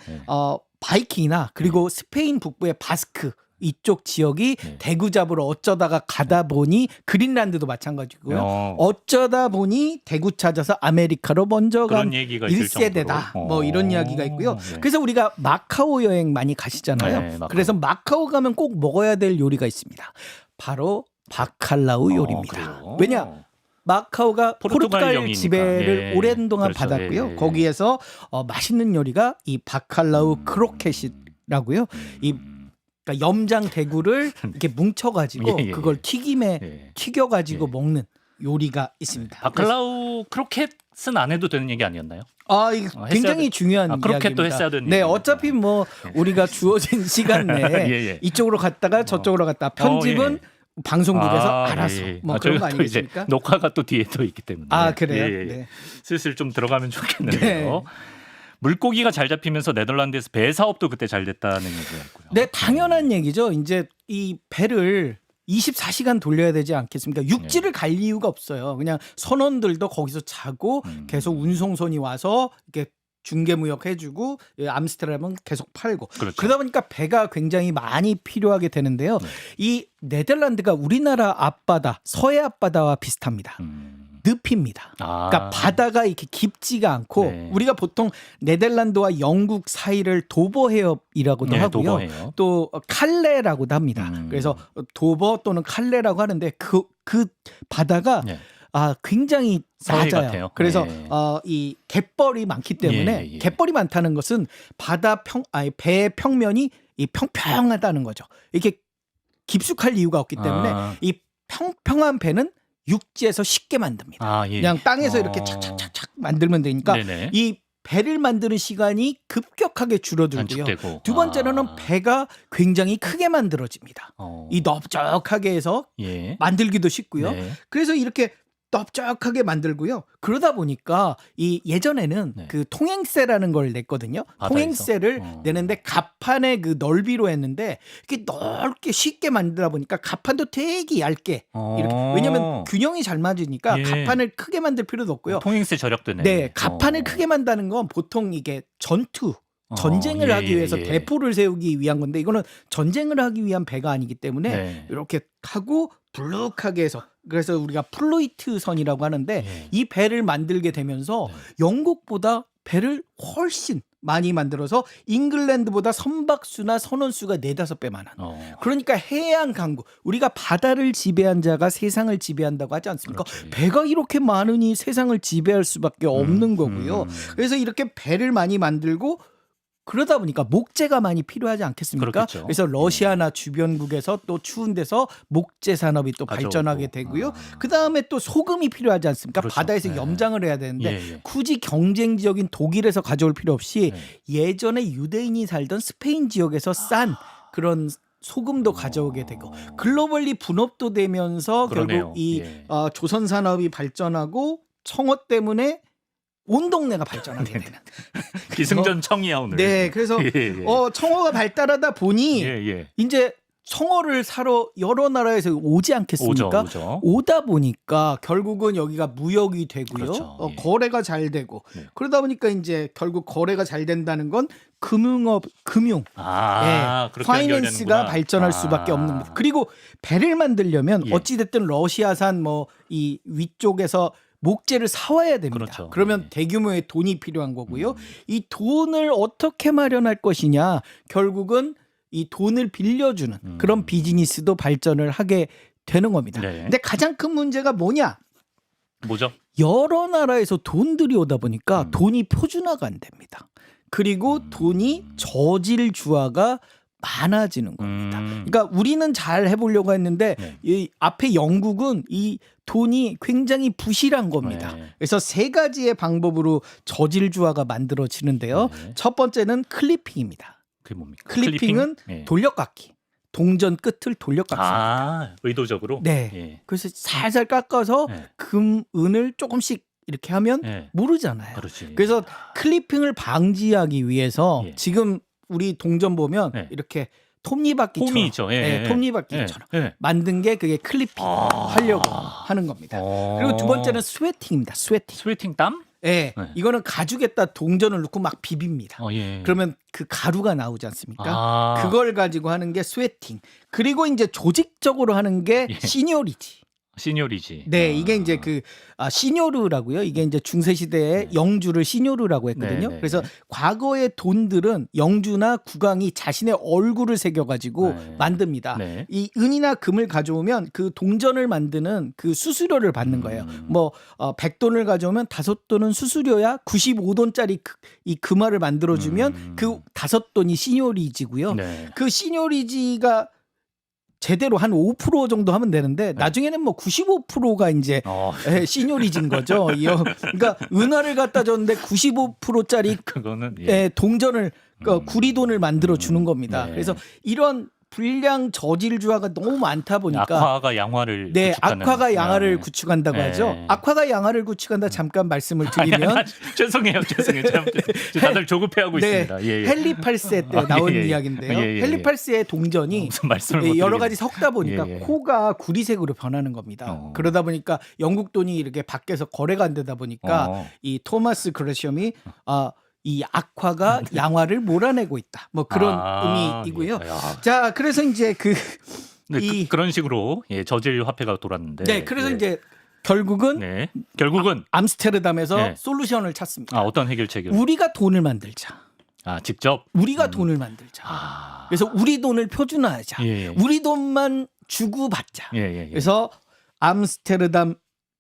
바이킹이나 그리고 스페인 북부의 바스크 이쪽 지역이 대구 잡으러 어쩌다가 가다 보니 그린란드도 마찬가지고요. 어쩌다 보니 대구 찾아서 아메리카로 먼저 간 그런 얘기가 있을 1세대다. 정도로. 뭐 이런 이야기가 있고요. 네. 그래서 우리가 마카오 여행 많이 가시잖아요. 네, 마카오. 그래서 마카오 가면 꼭 먹어야 될 요리가 있습니다. 바로 바칼라우 요리입니다. 그래요? 왜냐? 마카오가 포르투갈 영이니까. 지배를 예. 오랜 동안 그렇죠. 받았고요. 예. 거기에서 맛있는 요리가 이 바칼라우 크로켓이라고요. 이 그러니까 염장 대구를 이렇게 뭉쳐가지고 예, 예, 그걸 예. 튀김에 예. 튀겨가지고 예. 먹는 요리가 있습니다. 바클라우 크로켓은 안 해도 되는 얘기 아니었나요? 아, 이거 했어야 굉장히 돼- 중요한 크로켓도 이야기입니다. 했어야 되는 네, 얘기입니다. 어차피 뭐 우리가 주어진 시간 내에 예, 예. 이쪽으로 갔다가 저쪽으로 갔다 편집은 예. 방송국에서 아, 알아서 예. 뭐 그런 거 저희가 또 이제 아니겠습니까? 녹화가 또 뒤에 또 있기 때문에. 아, 그래요? 예, 예, 예. 네. 슬슬 좀 들어가면 좋겠는데요. 네. 물고기가 잘 잡히면서 네덜란드에서 배 사업도 그때 잘 됐다는 얘기였고요. 네, 당연한 얘기죠. 이제 이 배를 24시간 돌려야 되지 않겠습니까? 육지를 갈 이유가 없어요. 그냥 선원들도 거기서 자고 계속 운송선이 와서 이렇게 중개무역 해주고 암스테르담은 계속 팔고 그렇죠. 그러다 보니까 배가 굉장히 많이 필요하게 되는데요. 이 네덜란드가 우리나라 앞바다, 서해 앞바다와 비슷합니다. 늪입니다. 아. 그러니까 바다가 이렇게 깊지가 않고 네. 우리가 보통 네덜란드와 영국 사이를 도버 해협이라고도 네, 하고요. 도버 해협. 또 칼레라고도 합니다. 그래서 도버 또는 칼레라고 하는데 그 바다가 네. 굉장히 서해 낮아요. 같아요. 그래서 네. 이 갯벌이 많기 때문에 예, 예. 갯벌이 많다는 것은 배 평면이 이 평평하다는 거죠. 이렇게 깊숙할 이유가 없기 때문에 아. 이 평평한 배는 육지에서 쉽게 만듭니다. 아, 예. 그냥 땅에서 이렇게 착착착착 만들면 되니까 네네. 이 배를 만드는 시간이 급격하게 줄어들고요. 단축되고. 두 번째로는 배가 굉장히 크게 만들어집니다. 이 넓적하게 해서 예. 만들기도 쉽고요. 네. 그래서 이렇게 넓적하게 만들고요. 그러다 보니까 이 예전에는 네. 그 통행세라는 걸 냈거든요. 바다에서? 통행세를 내는데 갑판의 그 넓이로 했는데 이렇게 넓게 쉽게 만들다 보니까 갑판도 되게 얇게 이렇게 왜냐하면 균형이 잘 맞으니까 예. 갑판을 크게 만들 필요도 없고요. 통행세 절약되네. 네, 갑판을 크게 만드는 건 보통 이게 전쟁을 예, 하기 위해서 예. 대포를 세우기 위한 건데 이거는 전쟁을 하기 위한 배가 아니기 때문에 네. 이렇게 하고 불룩하게 해서 그래서 우리가 플로이트 선이라고 하는데 예. 이 배를 만들게 되면서 영국보다 배를 훨씬 많이 만들어서 잉글랜드보다 선박수나 선원수가 4-5배 많은 그러니까 해양 강국 우리가 바다를 지배한 자가 세상을 지배한다고 하지 않습니까? 그렇지. 배가 이렇게 많으니 세상을 지배할 수밖에 없는 거고요. 그래서 이렇게 배를 많이 만들고 그러다 보니까 목재가 많이 필요하지 않겠습니까? 그렇겠죠. 그래서 러시아나 주변국에서 또 추운 데서 목재 산업이 또 가져오고. 발전하게 되고요. 그다음에 또 소금이 필요하지 않습니까? 그렇죠. 바다에서 네. 염장을 해야 되는데 예, 예. 굳이 경쟁지역인 독일에서 가져올 필요 없이 네. 예전에 유대인이 살던 스페인 지역에서 싼 그런 소금도 가져오게 되고 글로벌리 분업도 되면서 그러네요. 결국 이 예. 조선 산업이 발전하고 청어 때문에 온 동네가 발전하게 되는. 기승전 청이야 오늘. 네, 그래서 예, 예. 청어가 발달하다 보니 예, 예. 이제 청어를 사러 여러 나라에서 오지 않겠습니까? 오죠. 오다 보니까 결국은 여기가 무역이 되고요. 그렇죠. 예. 거래가 잘 되고 네. 그러다 보니까 이제 결국 거래가 잘 된다는 건 금융 그렇게 파이낸스가 연결되는구나. 발전할 수밖에 없는 거죠. 그리고 배를 만들려면 예. 어찌 됐든 러시아산 뭐 이 위쪽에서 목재를 사와야 됩니다. 그렇죠. 그러면 예. 대규모의 돈이 필요한 거고요. 이 돈을 어떻게 마련할 것이냐? 결국은 이 돈을 빌려주는 그런 비즈니스도 발전을 하게 되는 겁니다. 네. 근데 가장 큰 문제가 뭐냐? 뭐죠? 여러 나라에서 돈들이 오다 보니까 돈이 표준화가 안 됩니다. 그리고 돈이 저질주화가 많아지는 겁니다. 그러니까 우리는 잘 해보려고 했는데 네. 이 앞에 영국은 이 돈이 굉장히 부실한 겁니다. 네. 그래서 3가지의 방법으로 저질주화가 만들어지는데요. 네. 첫 번째는 클리핑입니다. 그게 뭡니까? 클리핑은 예. 돌려깎기. 동전 끝을 돌려깎습니다. 의도적으로. 네. 예. 그래서 살살 깎아서 네. 금, 은을 조금씩 이렇게 하면 예. 모르잖아요. 그렇지. 그래서 클리핑을 방지하기 위해서 예. 지금 우리 동전 보면 예. 이렇게 톱니바퀴처럼 홈이 있죠. 예. 톱니바퀴처럼 예. 만든 게 그게 클리핑 하려고 하는 겁니다. 그리고 두 번째는 스웨팅입니다. 스웨팅. 스웨팅 땀? 예. 네. 이거는 가죽에다 동전을 넣고 막 비빕니다. 예. 그러면 그 가루가 나오지 않습니까? 아. 그걸 가지고 하는 게 스웨팅. 그리고 이제 조직적으로 하는 게 예. 시니어리티. 시뇨리지. 네, 이게 이제 그 시뇨르라고요. 이게 이제 중세 시대에 영주를 시뇨르라고 했거든요. 네, 네, 그래서 네. 과거의 돈들은 영주나 국왕이 자신의 얼굴을 새겨가지고 네. 만듭니다. 네. 이 은이나 금을 가져오면 그 동전을 만드는 그 수수료를 받는 거예요. 뭐 100돈을 가져오면 5돈은 수수료야. 95돈짜리 이 금화를 만들어주면 그 5돈이 시뇨리지고요. 네. 그 시뇨리지가 제대로 한 5% 정도 하면 되는데 나중에는 뭐 95%가 이제 시뇨리진 거죠. 그러니까 은화를 갖다 줬는데 95%짜리 그거는 동전을 구리돈을 만들어 주는 겁니다. 네. 그래서 이런 불량 저질주화가 너무 많다 보니까 악화가 양화를 구축하는. 악화가 양화를 네. 구축한다고 네. 하죠. 악화가 양화를 구축한다 잠깐 말씀을 드리면 죄송해요. 다들 조급해하고 있습니다. 예, 예. 헨리 8세 때 나온 예, 예. 이야기인데요. 예, 예, 헨리 예. 8세의 동전이 무슨 말씀을 못 여러 드리겠네. 가지 섞다 보니까 예, 예. 코가 구리색으로 변하는 겁니다. 그러다 보니까 영국 돈이 이렇게 밖에서 거래가 안 되다 보니까 이 토마스 그레시엄이 이 악화가 양화를 몰아내고 있다. 뭐 그런 의미이고요. 예. 자, 그래서 이제 네, 그런 식으로 저질 화폐가 돌았는데. 네, 그래서 이제 결국은 결국은 암스테르담에서 솔루션을 찾습니다. 어떤 해결책을? 우리가 돈을 만들자. 직접. 우리가 돈을 만들자. 그래서 우리 돈을 표준화하자. 예. 우리 돈만 주고 받자. 예. 그래서 암스테르담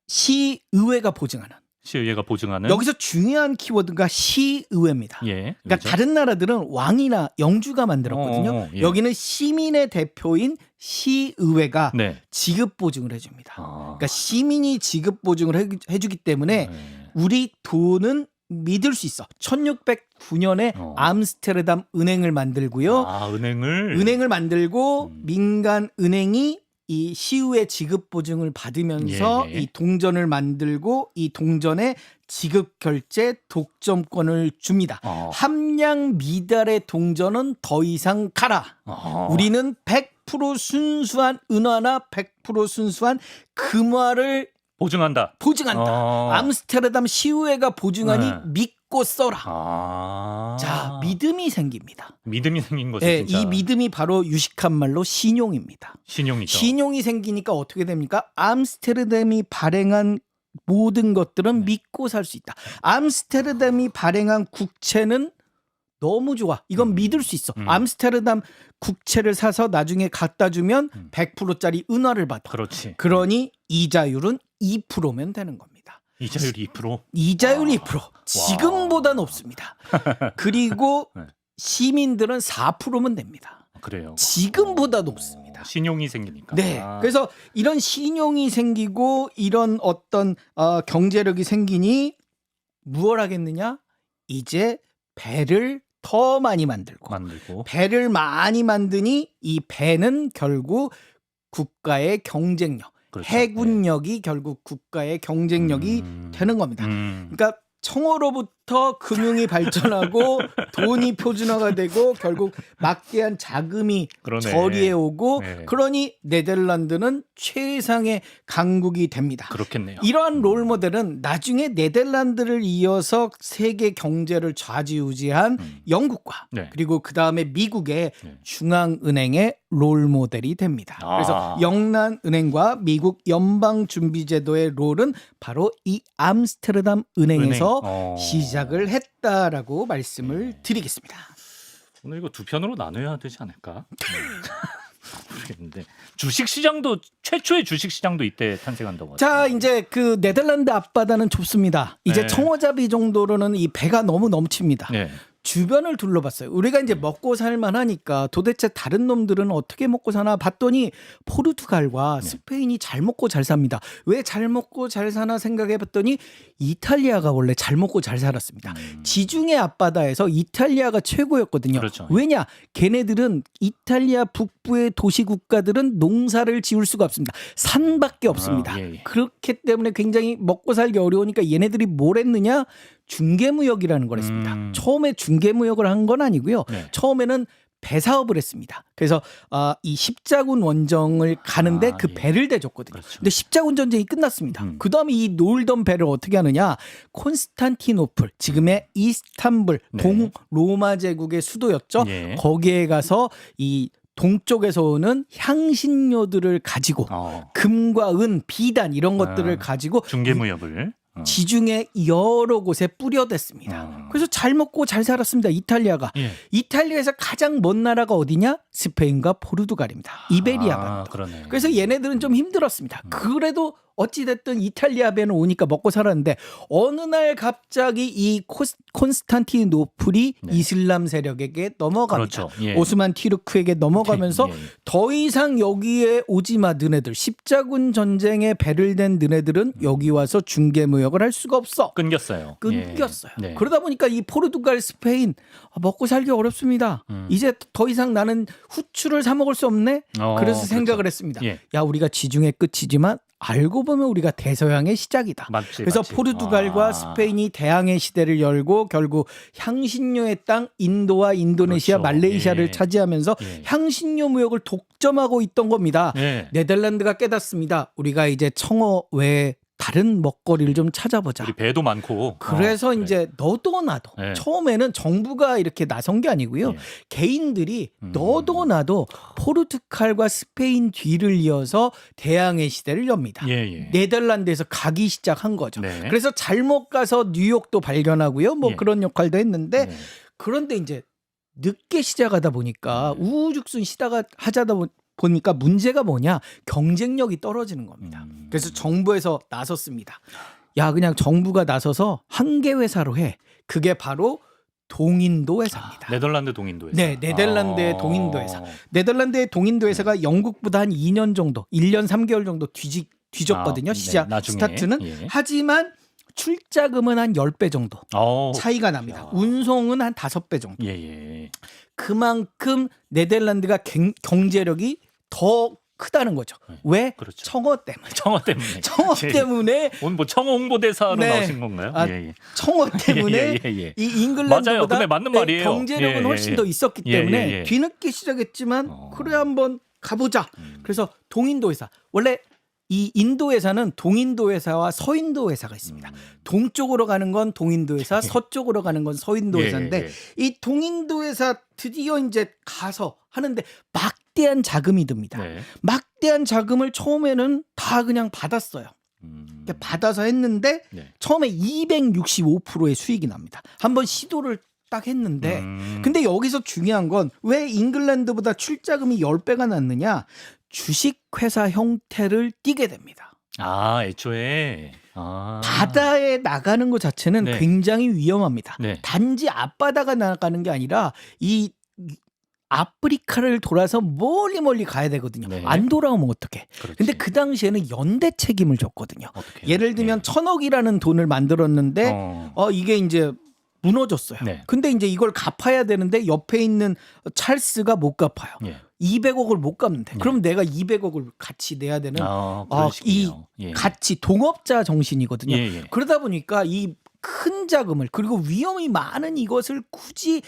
시의회가 보증하는. 시의회가 보증하는. 여기서 중요한 키워드가 시의회입니다. 예. 그러니까 그렇죠? 다른 나라들은 왕이나 영주가 만들었거든요. 예. 여기는 시민의 대표인 시의회가 네. 지급 보증을 해줍니다. 그러니까 시민이 지급 보증을 해주기 때문에 우리 돈은 믿을 수 있어. 1609년에 암스테르담 은행을 만들고요. 은행을 만들고 민간 은행이 이 시의회 지급 보증을 받으면서 이 동전을 만들고 이 동전에 지급 결제 독점권을 줍니다. 함량 미달의 동전은 더 이상 가라. 우리는 100% 순수한 은화나 100% 순수한 금화를 보증한다. 암스테르담 시의회가 보증하니 믿고 써라. 자, 믿음이 생깁니다. 믿음이 생긴 것은 진짜. 이 믿음이 바로 유식한 말로 신용입니다. 신용이죠. 신용이 생기니까 어떻게 됩니까? 암스테르담이 발행한 모든 것들은 믿고 살 수 있다. 암스테르담이 발행한 국채는 너무 좋아. 이건 믿을 수 있어. 암스테르담 국채를 사서 나중에 갖다 주면 100%짜리 은화를 받아. 그렇지. 그러니 이자율은 2%면 되는 겁니다. 이자율 2%? 이자율 2%. 지금보다 높습니다. 그리고 시민들은 4%면 됩니다. 그래요. 지금보다 높습니다. 신용이 생기니까. 네. 그래서 이런 신용이 생기고 이런 어떤 경제력이 생기니 무엇 하겠느냐? 이제 배를 더 많이 만들고 배를 많이 만드니 이 배는 결국 국가의 경쟁력, 그렇죠. 해군력이 결국 국가의 경쟁력이 되는 겁니다. 그러니까 청어로부터 금융이 발전하고 돈이 표준화가 되고 결국 막대한 자금이 저리에 오고 그러니 네덜란드는 최상의 강국이 됩니다. 그렇겠네요. 이러한 롤모델은 나중에 네덜란드를 이어서 세계 경제를 좌지우지한 영국과 그리고 그 다음에 미국의 중앙은행의 롤모델이 됩니다. 그래서 영란은행과 미국 연방준비제도의 롤은 바로 이 암스테르담 은행에서 시작을 했다라고 말씀을 드리겠습니다. 오늘 이거 두 편으로 나눠야 되지 않을까? 모르겠는데 주식시장도 최초의 주식시장도 이때 탄생한다고 하죠. 자, 이제 그 네덜란드 앞바다는 좁습니다. 이제 청어잡이 정도로는 이 배가 너무 넘칩니다. 주변을 둘러봤어요. 우리가 이제 먹고 살만하니까 도대체 다른 놈들은 어떻게 먹고 사나 봤더니 포르투갈과 스페인이 잘 먹고 잘 삽니다. 왜 잘 먹고 잘 사나 생각해봤더니 이탈리아가 원래 잘 먹고 잘 살았습니다. 지중해 앞바다에서 이탈리아가 최고였거든요. 그렇죠. 왜냐? 걔네들은 이탈리아 북부의 도시 국가들은 농사를 지을 수가 없습니다. 산밖에 없습니다. 그렇기 때문에 굉장히 먹고 살기 어려우니까 얘네들이 뭘 했느냐? 중개무역이라는 걸 했습니다. 처음에 중개무역을 한 건 아니고요. 처음에는 배 사업을 했습니다. 그래서 이 십자군 원정을 가는데 그 배를 대줬거든요. 근데 십자군 전쟁이 끝났습니다. 그다음에 이 놀던 배를 어떻게 하느냐? 콘스탄티노플, 지금의 이스탄불, 동로마 제국의 수도였죠. 거기에 가서 이 동쪽에서 오는 향신료들을 가지고 금과 은, 비단 이런 것들을 가지고 중개무역을 지중해 여러 곳에 뿌려댔습니다. 그래서 잘 먹고 잘 살았습니다. 이탈리아가. 예. 이탈리아에서 가장 먼 나라가 어디냐? 스페인과 포르투갈입니다. 이베리아 반도. 그러네. 그래서 얘네들은 좀 힘들었습니다. 그래도 어찌됐든 이탈리아 배는 오니까 먹고 살았는데 어느 날 갑자기 이 콘스탄티노플이 네. 이슬람 세력에게 넘어갑니다. 그렇죠. 예. 오스만 티르크에게 넘어가면서 예. 더 이상 여기에 오지 마 너네들. 십자군 전쟁에 배를 댄 너네들은 여기 와서 중개무역을 할 수가 없어. 끊겼어요. 끊겼어요. 예. 네. 그러다 보니까 이 포르투갈, 스페인 먹고 살기 어렵습니다. 이제 더 이상 나는 후추를 사 먹을 수 없네. 그래서 생각을 했습니다. 예. 야, 우리가 지중해 끝이지만 알고 보면 우리가 대서양의 시작이다. 맞지, 그래서 맞지. 포르투갈과 스페인이 대항해 시대를 열고 결국 향신료의 땅 인도와 인도네시아, 그렇죠. 말레이시아를 예. 차지하면서 예. 향신료 무역을 독점하고 있던 겁니다. 예. 네덜란드가 깨닫습니다. 우리가 이제 청어 외에 다른 먹거리를 좀 찾아보자. 우리 배도 많고. 그래서 그래. 이제 너도 나도 네. 처음에는 정부가 이렇게 나선 게 아니고요. 예. 개인들이 너도 나도 포르투갈과 스페인 뒤를 이어서 대항해 시대를 엽니다. 예. 네덜란드에서 가기 시작한 거죠. 네. 그래서 잘못 가서 뉴욕도 발견하고요. 뭐 예. 그런 역할도 했는데 네. 그런데 이제 늦게 시작하다 보니까 우후죽순 하자다 보니까 문제가 뭐냐? 경쟁력이 떨어지는 겁니다. 그래서 정부에서 나섰습니다. 야, 그냥 정부가 나서서 한 개 회사로 해. 그게 바로 동인도 회사입니다. 네덜란드 동인도 회사. 네, 네덜란드의 동인도 회사. 네덜란드의 동인도 회사가 영국보다 한 2년 정도, 1년 3개월 정도 뒤졌거든요. 시작 나중에. 스타트는. 예. 하지만 출자금은 한 10배 정도 어. 차이가 납니다. 운송은 한 5배 정도. 예. 그만큼 네덜란드가 경제력이 더 크다는 거죠. 왜? 그렇죠. 청어 때문에. 청어 때문에. 청어 때문에 오늘 뭐 청어 홍보대사로 네. 나오신 건가요? 아, 예. 청어 때문에 예. 이 맞아요. 잉글랜드보다 근데 맞는 말이에요. 경제력은 예, 훨씬 예. 더 있었기 예, 때문에 예. 뒤늦게 시작했지만 그래 한번 가보자. 그래서 동인도 회사. 원래 이 인도 회사는 동인도 회사와 서인도 회사가 있습니다. 동쪽으로 가는 건 동인도 회사, 서쪽으로 가는 건 서인도 예, 회사인데 예. 이 동인도 회사 드디어 이제 가서 하는데 막대한 자금이 듭니다. 네. 막대한 자금을 처음에는 다 그냥 받았어요. 이렇게 받아서 했는데 네. 처음에 265%의 수익이 납니다. 한번 시도를 딱 했는데 근데 여기서 중요한 건 왜 잉글랜드보다 출자금이 10배가 났느냐? 주식회사 형태를 띠게 됩니다. 아, 애초에 바다에 나가는 것 자체는 네. 굉장히 위험합니다. 네. 단지 앞바다가 나가는 게 아니라 이 아프리카를 돌아서 멀리 가야 되거든요. 네. 안 돌아오면 어떡해. 그렇지. 근데 그 당시에는 연대 책임을 졌거든요. 어떻게 예를 들면 1,000억이라는 돈을 만들었는데 이게 이제 무너졌어요. 네. 근데 이제 이걸 갚아야 되는데 옆에 있는 찰스가 못 갚아요. 예. 200억을 못 갚는데. 그럼 내가 200억을 같이 내야 되는 그런 이 식이네요. 예. 같이 동업자 정신이거든요. 예. 그러다 보니까 이 큰 자금을 그리고 위험이 많은 이것을 굳이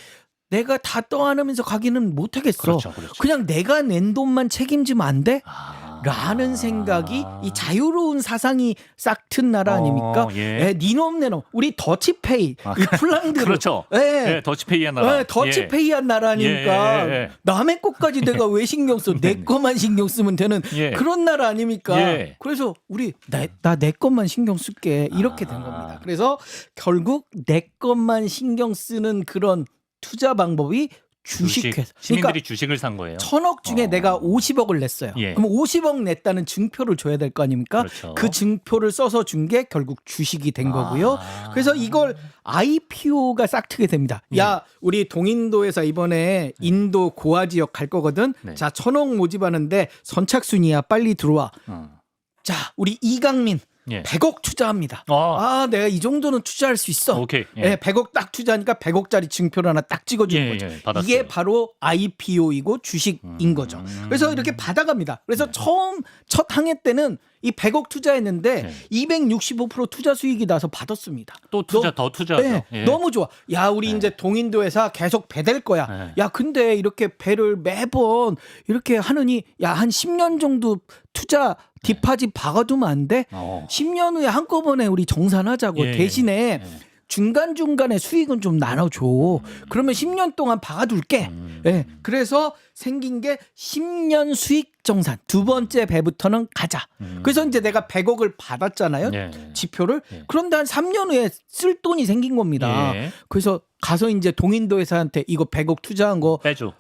내가 다 떠안으면서 가기는 못하겠어. 그렇죠. 그냥 내가 낸 돈만 책임지면 안 돼? 아. 라는 생각이 이 자유로운 사상이 싹 튼 나라 아닙니까? 예. 니놈 내놈 우리 더치페이 이 플랑드르 그렇죠. 예. 예, 더치페이한 나라. 예, 더치페이한 나라 아닙니까? 예. 남의 것까지 내가 왜 신경 써? 내 것만 신경 쓰면 되는 예. 그런 나라 아닙니까? 예. 그래서 우리 나 내 것만 신경 쓸게 이렇게 된 겁니다. 그래서 결국 내 것만 신경 쓰는 그런 투자 방법이 주식회사. 시민들이 주식을 산 거예요. 1,000억 중에 내가 50억을 냈어요. 예. 그럼 50억 냈다는 증표를 줘야 될 거 아닙니까? 그렇죠. 그 증표를 써서 준 게 결국 주식이 된 거고요. 그래서 이걸 IPO가 싹트게 됩니다. 야, 우리 동인도 회사 이번에 인도 고아 지역 갈 거거든. 네. 자, 1,000억 모집하는데 선착순이야. 빨리 들어와. 자, 우리 이강민 예. 100억 투자합니다. 내가 이 정도는 투자할 수 있어. 오케이. 예. 100억 딱 투자하니까 100억짜리 증표를 하나 딱 찍어주는 거죠. 받았어요. 이게 바로 IPO이고 주식인 거죠. 그래서 이렇게 받아갑니다. 그래서 첫 항해 때는 이 100억 투자했는데 265% 투자 수익이 나서 받았습니다. 또 더 투자하죠. 네, 예. 너무 좋아. 야, 우리 이제 동인도 회사 계속 배될 거야. 네. 야, 근데 이렇게 배를 매번 이렇게 하느니 야, 한 10년 정도 투자 디파짓 박아두면 안 돼? 10년 후에 한꺼번에 우리 정산하자고. 예. 대신에 중간중간에 수익은 좀 나눠줘. 그러면 10년 동안 박아둘게. 예. 그래서 생긴 게 10년 수익 정산. 두 번째 배부터는 가자. 그래서 이제 내가 100억을 받았잖아요. 예. 지표를. 예. 그런데 한 3년 후에 쓸 돈이 생긴 겁니다. 예. 그래서 가서 이제 동인도 회사한테 이거 100억 투자한 거 빼줘.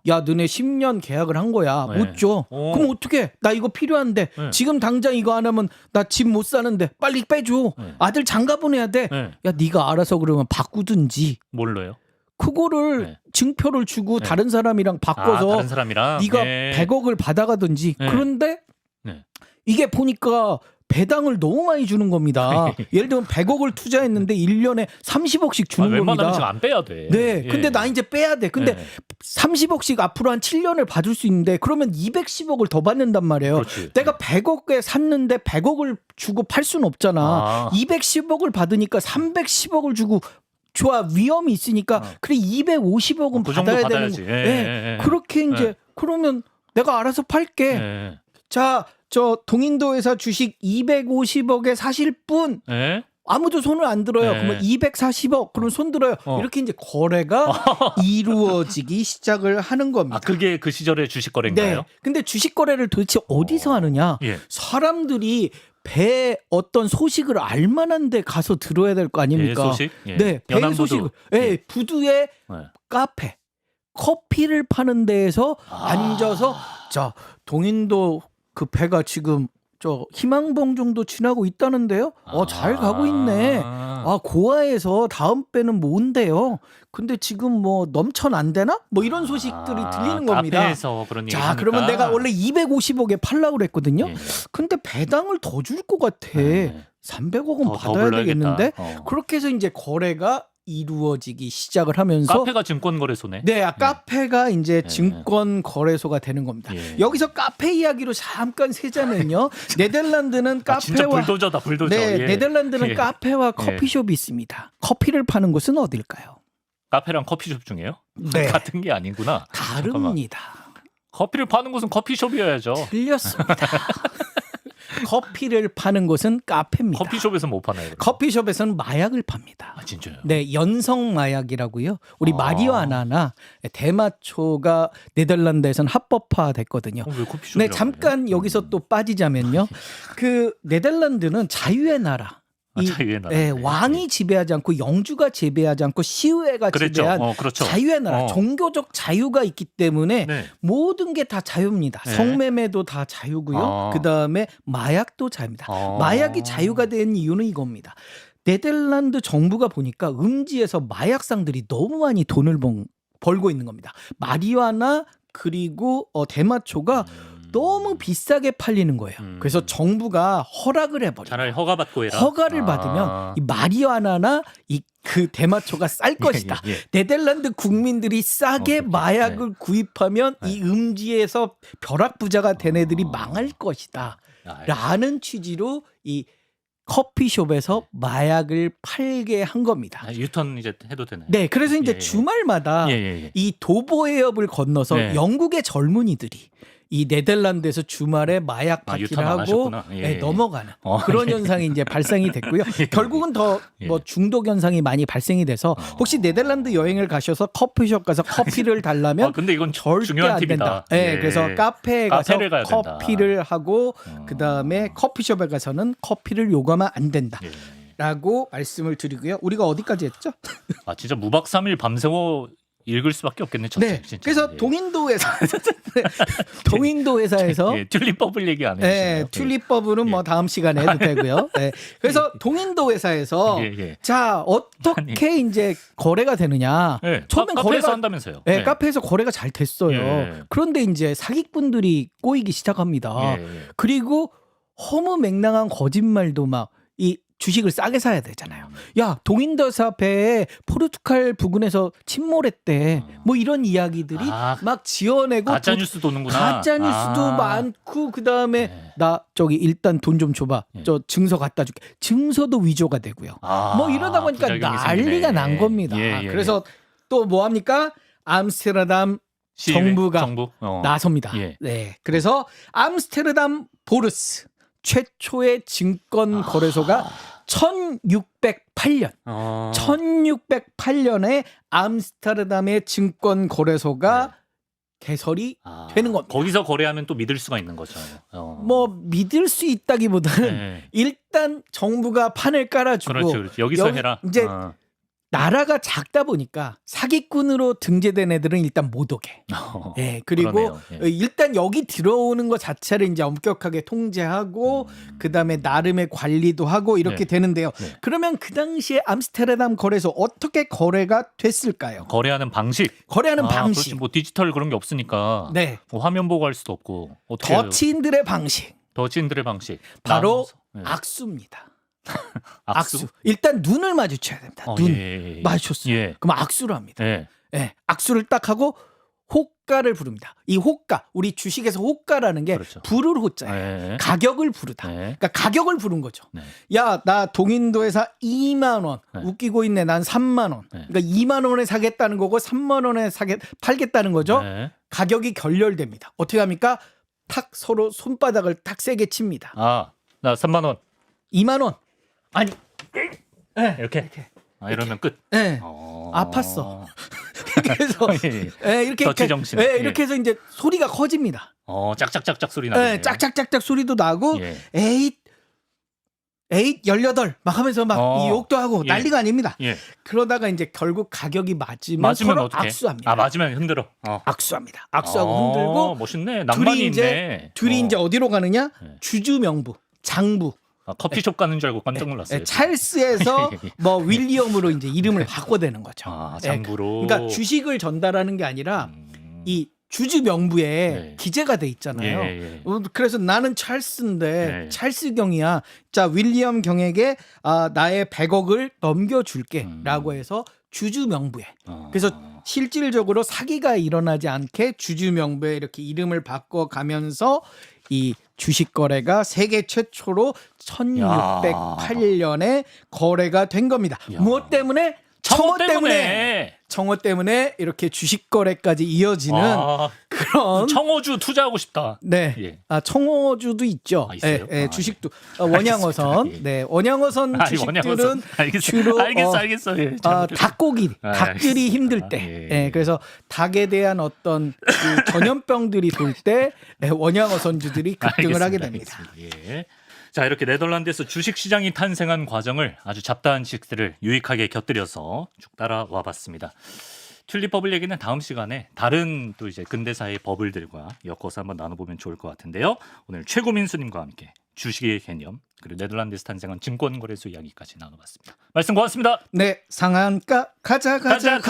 야, 너네 10년 계약을 한 거야. 네. 못 줘. 그럼 어떡해? 나 이거 필요한데. 네. 지금 당장 이거 안 하면 나 집 못 사는데. 빨리 빼줘. 네. 아들 장가 보내야 돼. 네. 야, 네가 알아서 그러면 바꾸든지. 뭘로요? 그거를 네. 증표를 주고 네. 다른 사람이랑 바꿔서 다른 사람이랑 네가 예. 100억을 받아가든지. 네. 그런데 네. 이게 보니까 배당을 너무 많이 주는 겁니다. 예를 들면 100억을 투자했는데 1년에 30억씩 주는 웬만하면 지금 겁니다. 안 빼야 돼. 네. 예. 근데 나 이제 빼야 돼. 근데 네. 30억씩 앞으로 한 7년을 받을 수 있는데 그러면 210억을 더 받는단 말이에요. 그렇지. 내가 100억에 샀는데 100억을 주고 팔 수는 없잖아. 아. 210억을 받으니까 310억을 주고 좋아 위험이 있으니까 그래 250억은 그 정도 받아야 되는 받아야지. 거. 예, 네. 예, 예. 그렇게 이제 예. 그러면 내가 알아서 팔게. 예. 자, 저 동인도 회사 주식 250억에 사실 뿐 예? 아무도 손을 안 들어요. 네. 그러면 240억 그럼 손 들어요. 이렇게 이제 거래가 이루어지기 시작을 하는 겁니다. 아, 그게 그 시절의 주식 거래인가요? 네. 근데 주식 거래를 도대체 어디서 하느냐? 예. 사람들이 배 어떤 소식을 알 만한 데 가서 들어야 될 거 아닙니까? 예, 소식? 예. 네, 배 연안부두. 소식을. 예, 부두에 예. 카페, 커피를 파는 데에서 앉아서 자, 동인도 그 배가 지금 저 희망봉 정도 지나고 있다는데요. 잘 가고 있네. 고아에서 다음 배는 뭔데요? 근데 지금 뭐 넘천 안 되나? 뭐 이런 소식들이 들리는 겁니다. 카페에서 그런 얘기 자, 그러면 내가 원래 250억에 팔라고 그랬거든요. 예. 근데 배당을 더 줄 것 같아. 네. 300억은 더 받아야 불러야겠다. 되겠는데. 어. 그렇게 해서 이제 거래가 이루어지기 시작을 하면서 카페가 증권거래소네. 네, 카페가 이제 네. 증권 거래소가 되는 겁니다. 예. 여기서 카페 이야기로 잠깐 세자면요. 네덜란드는 진짜 카페와 불도저다 불도저. 네, 예. 네덜란드는 예. 카페와 커피숍이 있습니다. 커피를 파는 곳은 어딜까요? 카페랑 커피숍 중에요? 네. 같은 게 아니구나. 잠깐만. 다릅니다. 커피를 파는 곳은 커피숍이어야죠. 틀렸습니다. 커피를 파는 곳은 카페입니다. 커피숍에서 못 파나요? 그럼? 커피숍에서는 마약을 팝니다. 아, 진짜요? 네, 연성 마약이라고요. 우리 마리화나나 대마초가 네덜란드에서는 합법화됐거든요. 왜 커피숍이라고 네, 잠깐 여기서 또 빠지자면요. 그 네덜란드는 자유의 나라. 자유의 나라. 네, 네. 왕이 지배하지 않고 영주가 지배하지 않고 시의회가 그랬죠. 지배한 그렇죠. 자유의 나라, 어. 종교적 자유가 있기 때문에 네. 모든 게 다 자유입니다. 네. 성매매도 다 자유고요. 그다음에 마약도 자유입니다. 마약이 자유가 된 이유는 이겁니다. 네덜란드 정부가 보니까 음지에서 마약상들이 너무 많이 돈을 벌고 있는 겁니다. 마리화나 그리고 대마초가 너무 비싸게 팔리는 거예요. 그래서 정부가 허락을 해버려요. 차라리 허가 받고 해라. 허가를 받으면 이 마리화나나 그 대마초가 쌀 것이다. 예. 네덜란드 국민들이 싸게 그렇게, 마약을 구입하면 이 음지에서 벼락부자가 된 애들이 망할 것이다. 라는 취지로 이 커피숍에서 마약을 팔게 한 겁니다. 유턴 이제 해도 되나요? 네, 그래서 이제 예. 주말마다 예. 이 도보 해협을 건너서 네. 영국의 젊은이들이 이 네덜란드에서 주말에 마약 파티를 유턴 안 하고 하셨구나. 예. 네, 넘어가는 어, 그런 예. 현상이 이제 발생이 됐고요. 결국은 더 뭐 예. 중독 현상이 많이 발생이 돼서 혹시 네덜란드 여행을 가셔서 커피숍 가서 커피를 달라면 근데 이건 절대 중요한 안 된다. 팁이다. 네, 예. 그래서 카페에 가서 카페를 가야 된다. 커피를 하고 그다음에 커피숍에 가서는 커피를 요구하면 안 된다. 예. 라고 말씀을 드리고요. 우리가 어디까지 했죠? 아 진짜 무박 3일 밤새워 읽을 수밖에 없겠네. 저 네. 책, 진짜. 그래서 예. 동인도 회사 동인도 회사에서 예, 튤립법을 얘기 안 네, 해주시네요. 튤립법은 뭐 다음 시간에 해도 되고요. 네. 그래서 동인도 회사에서 예. 자 어떻게 이제 거래가 되느냐? 예. 처음엔 카페에서 거래가 한다면서요? 네, 예. 카페에서 거래가 잘 됐어요. 예. 그런데 이제 사기꾼들이 꼬이기 시작합니다. 예. 그리고 허무맹랑한 거짓말도 막 이 주식을 싸게 사야 되잖아요. 야, 동인도사 배에 포르투갈 부근에서 침몰했대. 뭐 이런 이야기들이 아, 막 지어내고 가짜 뉴스 도는구나. 가짜 뉴스도 많고 그다음에 네. 나 저기 일단 돈 좀 줘봐. 예. 저 증서 갖다 줄게. 증서도 위조가 되고요. 뭐 이러다 보니까 부작용이 난리가 생기네. 난 겁니다. 예. 그래서 또 뭐 합니까? 암스테르담 시의회? 정부가 정부? 나섭니다. 예. 네. 그래서 암스테르담 보르스 최초의 증권 거래소가 1608년. 1608년에 암스테르담의 증권 거래소가 개설이 되는 겁니다. 거기서 거래하면 또 믿을 수가 있는 거죠. 뭐 믿을 수 있다기보다는 네. 일단 정부가 판을 깔아주고 그렇죠. 여기서 해라. 이제 나라가 작다 보니까 사기꾼으로 등재된 애들은 일단 못 오게. 예, 그리고 그러네요. 예. 일단 여기 들어오는 것 자체를 이제 엄격하게 통제하고 그다음에 나름의 관리도 하고 이렇게 네. 되는데요. 네. 그러면 그 당시에 암스테르담 거래소 어떻게 거래가 됐을까요? 거래하는 방식. 거래하는 그렇지. 방식. 뭐 디지털 그런 게 없으니까. 네. 뭐 화면 보고 할 수도 없고. 어떻게 해요? 더치인들의 방식. 더치인들의 방식. 바로 네. 악수입니다. 악수. 일단 눈을 마주쳐야 됩니다. 눈 예. 마주쳤어요. 예. 그럼 악수를 합니다. 예. 예, 악수를 딱 하고 호가를 부릅니다. 이 호가, 우리 주식에서 호가라는 게 그렇죠. 부를 호자예요. 예. 가격을 부르다. 네. 그러니까 가격을 부른 거죠. 네. 야, 나 동인도에서 2만 원. 네. 웃기고 있네. 난 3만 원. 네. 그러니까 2만 원에 사겠다는 거고 3만 원에 팔겠다는 거죠. 네. 가격이 결렬됩니다. 어떻게 합니까? 탁 서로 손바닥을 딱 세게 칩니다. 나 3만 원. 2만 원. 아니, 이렇게. 이러면 끝. 예. 어. 아팠어. 그래서 예. 이렇게 더치 정신. 이렇게 해서 이제 소리가 커집니다. 짝짝짝짝 소리 나네. 짝짝짝짝 소리도 나고 예. 에잇 18 막 하면서 막 이 욕도 하고 예. 난리가 아닙니다. 예. 그러다가 이제 결국 가격이 맞으면 맞으면 서로 어떻게? 악수합니다. 맞으면 흔들어. 악수합니다. 악수하고 흔들고 멋있네. 낭만이 있네. 둘이 이제 어디로 가느냐? 네. 주주 명부, 장부. 커피숍 가는 줄 알고 깜짝 놀랐어요. 찰스에서 뭐 윌리엄으로 이제 이름을 바꿔대는 거죠. 장부로. 그러니까 주식을 전달하는 게 아니라 이 주주 명부에 네. 기재가 돼 있잖아요. 예. 그래서 나는 찰스인데 네. 찰스 경이야. 자, 윌리엄 경에게 나의 100억을 넘겨줄게라고 해서 주주 명부에. 그래서 실질적으로 사기가 일어나지 않게 주주 명부에 이렇게 이름을 바꿔가면서 이 주식 거래가 세계 최초로 1608년에 거래가 된 겁니다. 야. 무엇 때문에? 청어 때문에. 청어 때문에 이렇게 주식 거래까지 이어지는 그런 청어주 투자하고 싶다. 네. 예. 청어주도 있죠. 있어요? 주식도 원양어선. 예. 네. 원양어선 주식들은 주로 알겠어. 예, 닭고기, 닭들이 알겠습니다. 힘들 때. 예. 그래서 닭에 대한 어떤 그 전염병들이 돌 때 원양어선주들이 급등을 하게 됩니다. 알겠습니다. 예. 자, 이렇게 네덜란드에서 주식 시장이 탄생한 과정을 아주 잡다한 지식들을 유익하게 곁들여서 쭉 따라와 봤습니다. 튤립 버블 얘기는 다음 시간에 다른 또 이제 근대사의 버블들과 엮어서 한번 나눠보면 좋을 것 같은데요. 오늘 최고민수님과 함께 주식의 개념 그리고 네덜란드에서 탄생한 증권거래소 이야기까지 나눠봤습니다. 말씀 고맙습니다. 네, 상한가 가자. 가자.